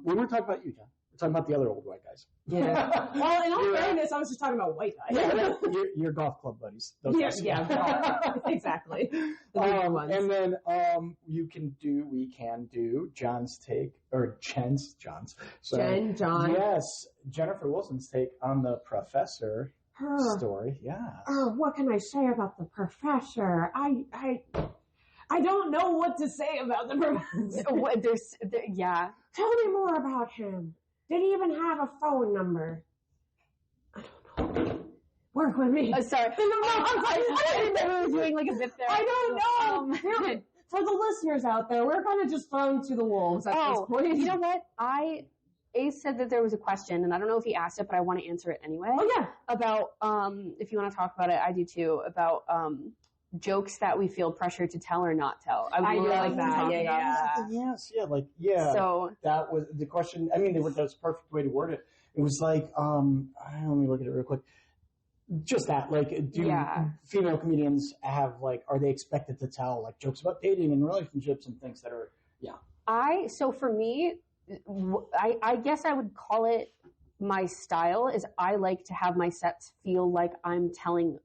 We weren't talking about you, John. Talking about the other old white guys. Yeah. Well, in all fairness, I was just talking about white guys. Yeah, your golf club buddies. Those guys. Exactly. And then we can do John's take, or John's. John. Yes, Jennifer Wilson's take on the professor story. Yeah. What can I say about the professor? I don't know what to say about the professor. Yeah. Tell me more about him. Did he even have a phone number? I don't know. Work with me. Sorry. No, I'm sorry. I didn't know we were doing a bit there. I don't know. For the listeners out there, we're kind of just thrown to the wolves at this point. You know what? Ace said that there was a question, and I don't know if he asked it, but I want to answer it anyway. Oh, yeah. About, if you want to talk about it, I do too, about jokes that we feel pressure to tell or not tell. I would like that. Yes, yeah. So that was the question. I mean, that was a perfect way to word it. It was let me look at it real quick. Just that, do female comedians have, are they expected to tell, jokes about dating and relationships and things that are, So for me, I guess I would call it my style is I like to have my sets feel like I'm telling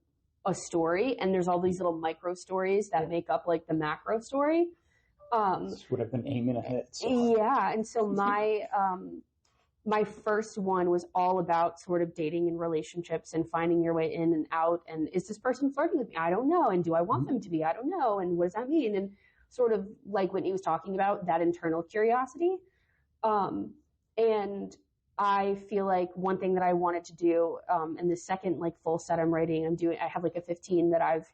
a story, and there's all these little micro stories that make up the macro story. This would have been aiming ahead. And so my first one was all about sort of dating and relationships and finding your way in and out, and is this person flirting with me? I don't know. And do I want them to be? I don't know. And what does that mean? And sort of like Whitney was talking about, that internal curiosity. And I feel like one thing that I wanted to do, in the second full set I'm writing, I have a 15 that I've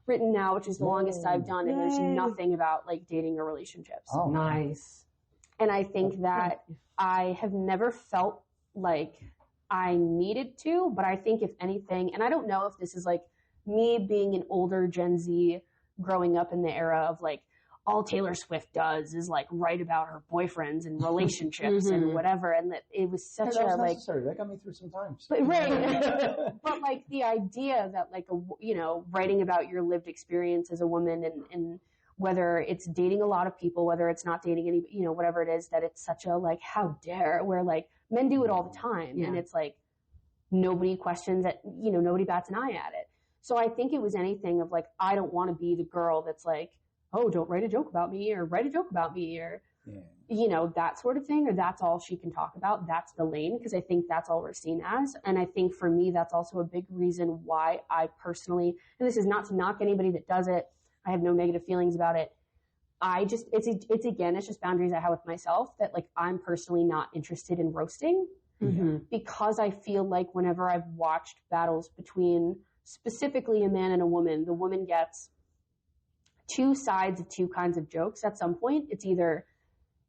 written now, which is the longest I've done, and there's nothing about dating or relationships. Oh, nice. And I think that I have never felt like I needed to, but I think if anything, and I don't know if this is me being an older Gen Z growing up in the era of all Taylor Swift does is write about her boyfriends and relationships and whatever, and that it was such necessary. That got me through some times. But but the idea that writing about your lived experience as a woman and whether it's dating a lot of people, whether it's not dating any, whatever it is, that it's such a how dare, where men do it all the time, and it's nobody questions it, nobody bats an eye at it. So I think it was anything of I don't want to be the girl that's oh, don't write a joke about me, or write a joke about me, or, that sort of thing, or that's all she can talk about. That's the lane, because I think that's all we're seen as. And I think for me, that's also a big reason why I personally, and this is not to knock anybody that does it, I have no negative feelings about it. It's just boundaries I have with myself that I'm personally not interested in roasting, because I feel whenever I've watched battles between specifically a man and a woman, the woman gets two sides of two kinds of jokes at some point. It's either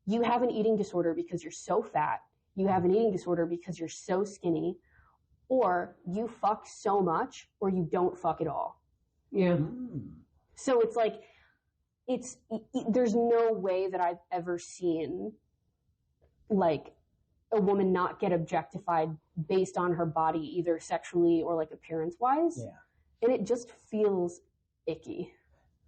you have an eating disorder because you're so fat, you have an eating disorder because you're so skinny, or you fuck so much, or you don't fuck at all. Yeah. So it's like, there's no way that I've ever seen like a woman not get objectified based on her body, either sexually or like appearance wise. Yeah. And it just feels icky.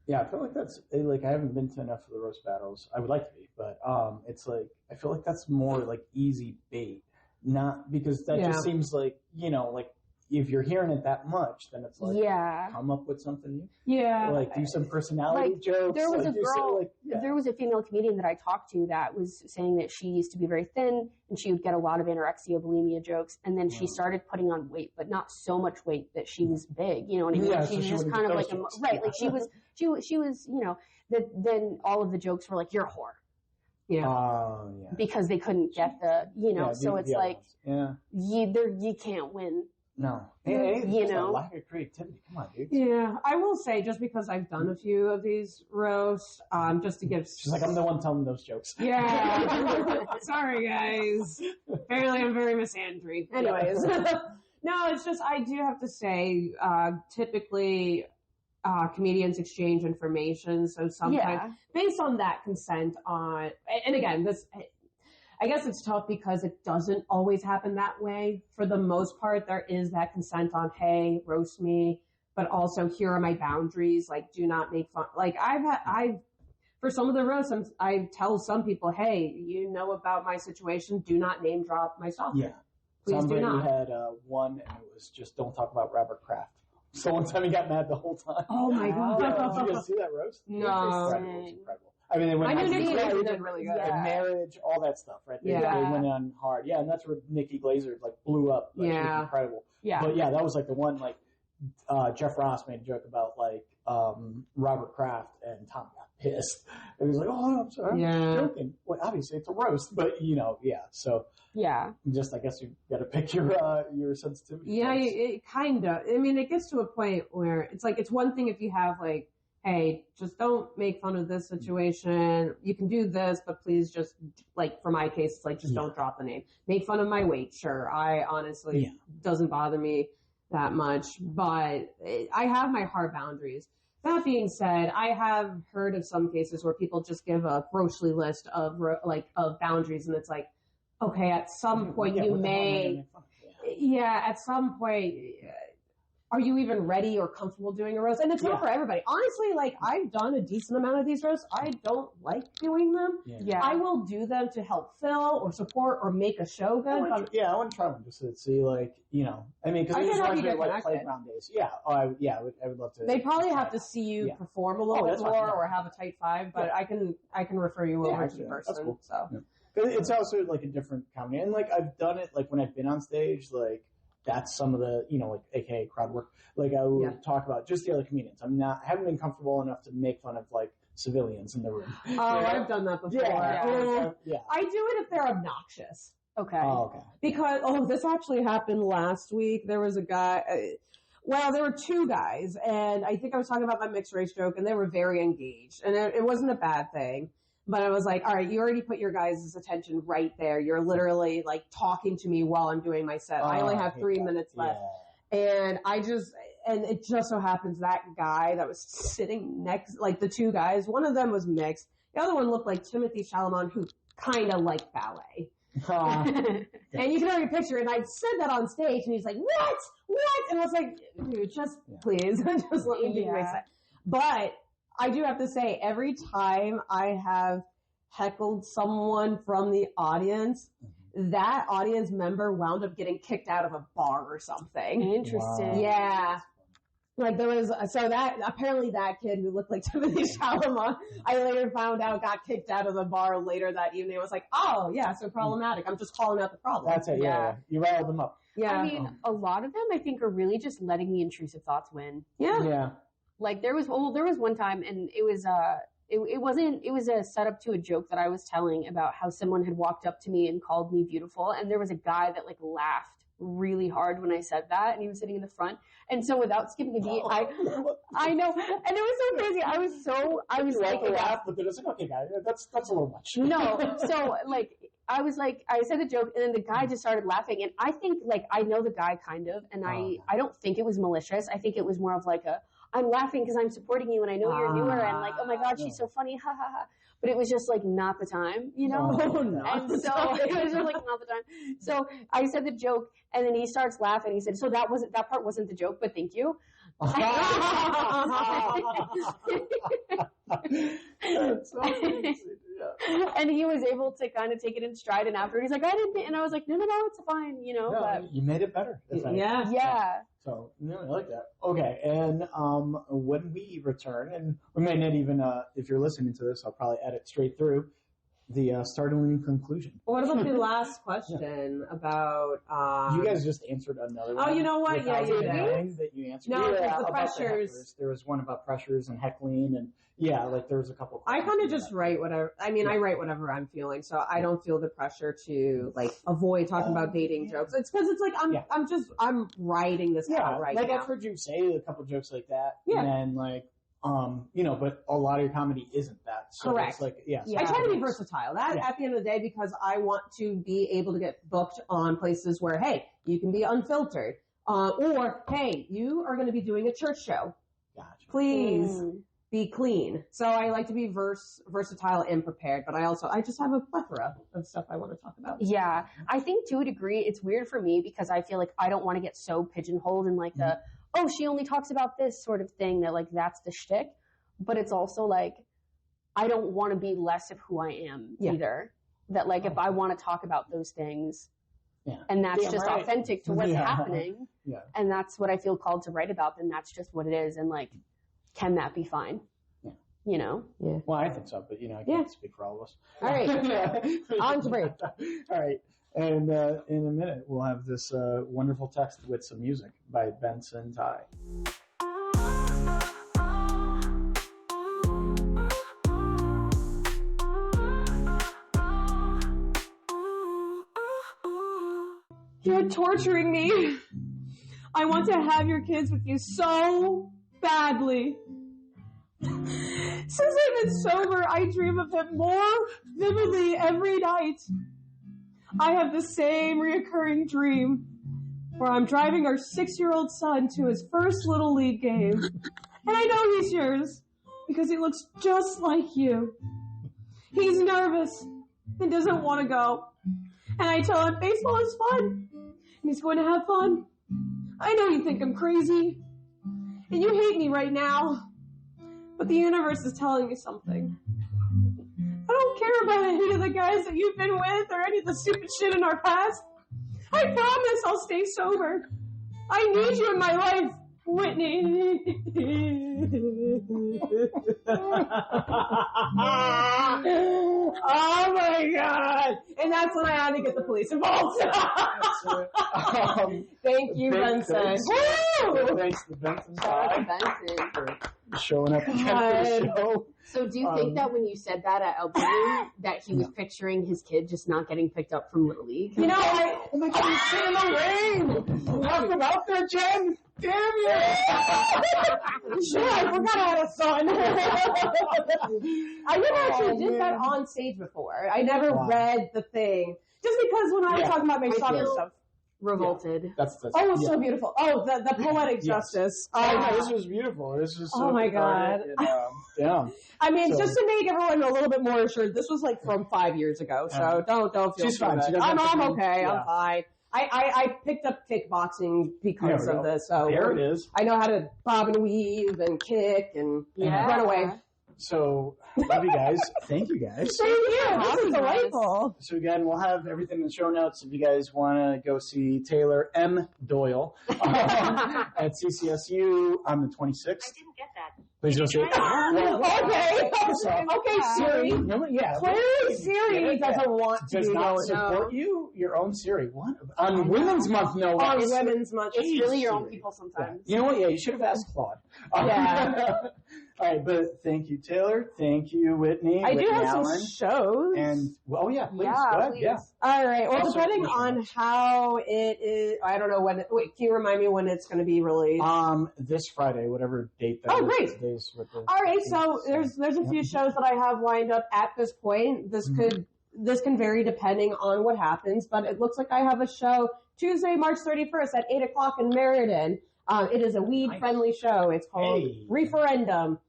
Yeah, I feel like that's like I haven't been to enough of the roast battles. I would like to be, but it's like I feel like that's more like easy bait, not because that just seems like like if you're hearing it that much, then it's like come up with something new. Yeah, like do some personality jokes. There was like, a girl. There was a female comedian that I talked to that was saying that she used to be very thin and she would get a lot of anorexia, bulimia jokes, and then she started putting on weight, but not so much weight that she was big. You know what I mean? Yeah, she was just kind of like like she was that then all of the jokes were like, you're a whore. Because they couldn't get so it's like you can't win. No. It's a lack of creativity. Come on, dude. Yeah, I will say, just because I've done a few of these roasts, just to give... She's like, I'm the one telling those jokes. Yeah. Sorry, guys. Apparently I'm very misandry. Anyways. No, it's just, I do have to say, typically... comedians exchange information, so sometimes based on that consent on, and again, this, I guess it's tough because it doesn't always happen that way. For the most part, there is that consent on, hey, roast me, but also here are my boundaries, like do not make fun. Like for some of the roasts, I tell some people, hey, you know about my situation, do not name drop my stalker. Yeah. Please do not. Somebody had one, and it was just don't talk about Robert Kraft. So one time he got mad the whole time. Oh my God. Did you guys see that roast? No. It was incredible. I mean, they went I knew on Nikki Glaser did really good. and marriage, all that stuff, right? They went on hard. Yeah, and that's where Nikki Glaser like blew up. Like, she was incredible. Yeah. But yeah, that was like the one like Jeff Ross made a joke about like Robert Kraft, and Tom got pissed. And he was like, "Oh, I'm sorry, I'm just joking." Well, obviously it's a roast, but so just I guess you got to pick your sensitivity. Yeah, it kind of. I mean, it gets to a point where it's like it's one thing if you have like, hey, just don't make fun of this situation. You can do this, but please just like for my case, it's like just don't drop the name. Make fun of my weight, sure. I honestly doesn't bother me that much, but I have my hard boundaries. That being said, I have heard of some cases where people just give a grocery list of boundaries, and it's like, okay, at some point you may, at some point, are you even ready or comfortable doing a roast? And it's not for everybody. Honestly, like I've done a decent amount of these roasts. I don't like doing them. Yeah. I will do them to help fill or support or make a show good. I want to try them just to see, like, I mean, because I just want to do like playground days. Yeah. I would love to. They probably have to see you perform a little bit more or have a tight five, but I can refer you over to the person. That's cool. So. Yeah. It's also like a different comedy. And like I've done it like when I've been on stage, like that's some of the, like AKA crowd work. Like I would talk about just the other comedians. I haven't been comfortable enough to make fun of like civilians in the room. Oh, I've done that before. Yeah. I do it if they're obnoxious. Okay. Oh, okay. Because, this actually happened last week. There was a guy, there were two guys, and I think I was talking about my mixed race joke, and they were very engaged. And it wasn't a bad thing. But I was like, all right, you already put your guys' attention right there. You're literally like talking to me while I'm doing my set. I only have 3 minutes left. And and it just so happens that guy that was sitting next, like the two guys, one of them was mixed. The other one looked like Timothy Chalamet, who kind of liked ballet. And you can already picture it. And I said that on stage, and he's like, what? And I was like, dude, just please, just let me do my set. But I do have to say, every time I have heckled someone from the audience, that audience member wound up getting kicked out of a bar or something. Interesting. Wow. Yeah. Like there was, apparently that kid who looked like Timothy Chalamet, I later found out got kicked out of the bar later that evening. I was like, oh yeah, so problematic. I'm just calling out the problem. That's it, yeah. You riled them up. Yeah. I mean, a lot of them I think are really just letting the intrusive thoughts win. Yeah. Like there was one time, and it was a setup to a joke that I was telling about how someone had walked up to me and called me beautiful, and there was a guy that like laughed really hard when I said that, and he was sitting in the front. And so without skipping a beat, I know, and it was so crazy. I was like, laugh, but then it's like, okay, guys, that's a little much. No, so like, I was like, I said the joke, and then the guy just started laughing, and I think, like, I know the guy kind of, and I don't think it was malicious. I think it was more of like I'm laughing because I'm supporting you, and I know you're newer, and like, oh my god, she's so funny, ha ha ha. But it was just like not the time, you know? And so it was just like not the time. So I said the joke, and then he starts laughing. He said, so that part wasn't the joke, but thank you. And he was able to kind of take it in stride, and after he's like, I didn't, and I was like, no, it's fine, you know. No, but you made it better. Yeah. So I like that. Okay, and when we return, and we may not even, if you're listening to this, I'll probably edit straight through the startling conclusion. What about the last question about? You guys just answered another one. Oh, you know what? Yeah, you did. That you answered. No, yeah, the pressures. There was one about pressures and heckling, and like there was a couple. I kind of just write whatever. I mean, I write whatever I'm feeling, so I don't feel the pressure to like avoid talking about dating jokes. It's because it's like I'm writing this out right now. Like I've heard you say a couple jokes like that, and then like. But a lot of your comedy isn't that. So correct. It's like, I try to be versatile. At the end of the day, because I want to be able to get booked on places where, hey, you can be unfiltered. Or, hey, you are going to be doing a church show. Gotcha. Please be clean. So I like to be versatile and prepared, but I just have a plethora of stuff I want to talk about. Yeah. I think to a degree, it's weird for me because I feel like I don't want to get so pigeonholed in like the, she only talks about this sort of thing that like that's the shtick. But it's also like, I don't want to be less of who I am either. That like, if I want to talk about those things and that's just authentic to what's happening and that's what I feel called to write about, then that's just what it is. And like, can that be fine? Yeah. You know? Yeah. Well, I think so, but I can't speak for all of us. All right. On to break. All right. And in a minute, we'll have this wonderful text with some music by Benson Ty. You're torturing me. I want to have your kids with you so badly. Since I've been sober, I dream of him more vividly every night. I have the same reoccurring dream where I'm driving our 6-year-old son to his first Little League game. And I know he's yours because he looks just like you. He's nervous and doesn't want to go. And I tell him baseball is fun and he's going to have fun. I know you think I'm crazy and you hate me right now, but the universe is telling me something. I don't care about any of the guys that you've been with or any of the stupid shit in our past. I promise I'll stay sober. I need you in my life, Whitney. Oh my God. And that's when I had to get the police involved. Thank you, Benson. Thanks to Benson for showing up again for the show. So do you think that when you said that at LP, that he was picturing his kid just not getting picked up from Little League? Oh my God, he's sitting in the rain. Knock him out there, Jen. Damn you. Sure, I forgot I had a son. I never actually did that on stage before. I never read the thing. Just because when I was talking about my soccer stuff. Revolted. That's it's so beautiful. Oh, the poetic justice. This was beautiful. This was so my God. And, I mean, just to make everyone a little bit more assured, this was like from 5 years ago, so don't feel she's fine. I'm okay. I'm fine. I picked up kickboxing because of this, so there it is. I know how to bob and weave and kick and run away. So, love you guys. Thank you guys. Thank you. This is delightful. So again, we'll have everything in the show notes if you guys want to go see Taylor M Doyle at CCSU on the 26th. I didn't get that. Please go see it. Okay, Siri. Clearly Siri doesn't want to does not support you. Your own Siri. What? On Women's Month, no. On Women's Month. It's really your own people sometimes. You know what? Yeah, you should have asked Claude. All right, but thank you, Taylor. Thank you, Whitney. I do Whitney have Allen. some shows. And, well, yeah, please. Yeah, Go ahead. please. Yeah. All right. Well, Also, depending please, on how it is, I don't know when. Wait, can you remind me when it's going to be released? This Friday, whatever date that Oh, is. great. Today's with the All right. So 15th, there's a few shows that I have lined up at this point. This can vary depending on what happens, but it looks like I have a show Tuesday, March 31st at 8:00 in Meriden. It is a weed-friendly show. It's called Referendum.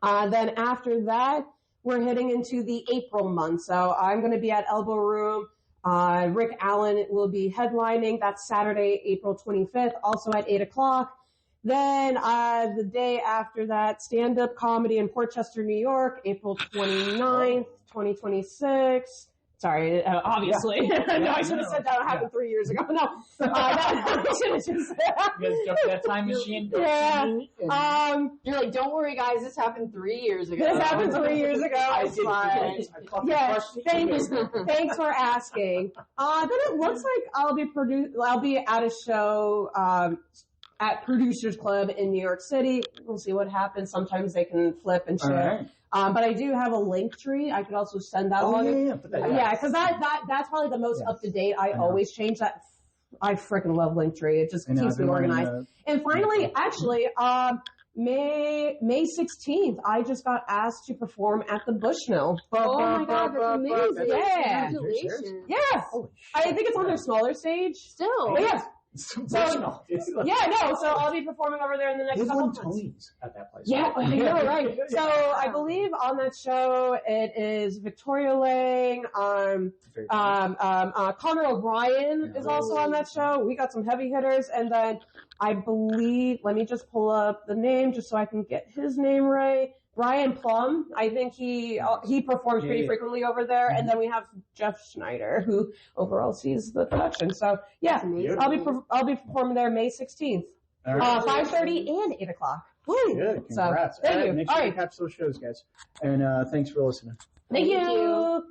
Then after that, we're heading into the April month. So I'm going to be at Elbow Room. Rick Allen will be headlining. That's Saturday, April 25th, also at 8:00. Then the day after that, stand-up comedy in Portchester, New York, April 29th, 2026. Sorry, obviously. No, I should have said that happened 3 years ago. No, I should have just You guys jump that time machine. yeah. You're like, don't worry, guys. This happened 3 years ago. This happened 3 years ago. It's fine. Yes, thanks for asking. Then it looks like I'll be at a show at Producers Club in New York City. We'll see what happens. Sometimes they can flip and shit. Right. But I do have a link tree. I could also send that along. Yeah, because that's probably the most up to date. I always change that. I freaking love Linktree. It just keeps me organized. And finally, actually, May 16th, I just got asked to perform at the Bushnell. Oh my God, that's amazing. Yeah. Congratulations. Yeah. I think it's on their smaller stage. Still. But yeah. So, So I'll be performing over there in the next they've couple won months. Tonys at that place. Yeah, I know, right? So I believe on that show it is Victoria Lang, Connor O'Brien is also on that show. We got some heavy hitters, and then I believe, let me just pull up the name just so I can get his name right. Brian Plum, I think he performs pretty frequently over there, and then we have Jeff Schneider, who overall sees the production. So yeah, I'll be performing there May 16th, 5:30 and 8:00. Woo! Good, congrats. So, thank you. Make All sure right. you catch those shows, guys. And thanks for listening. Thank you.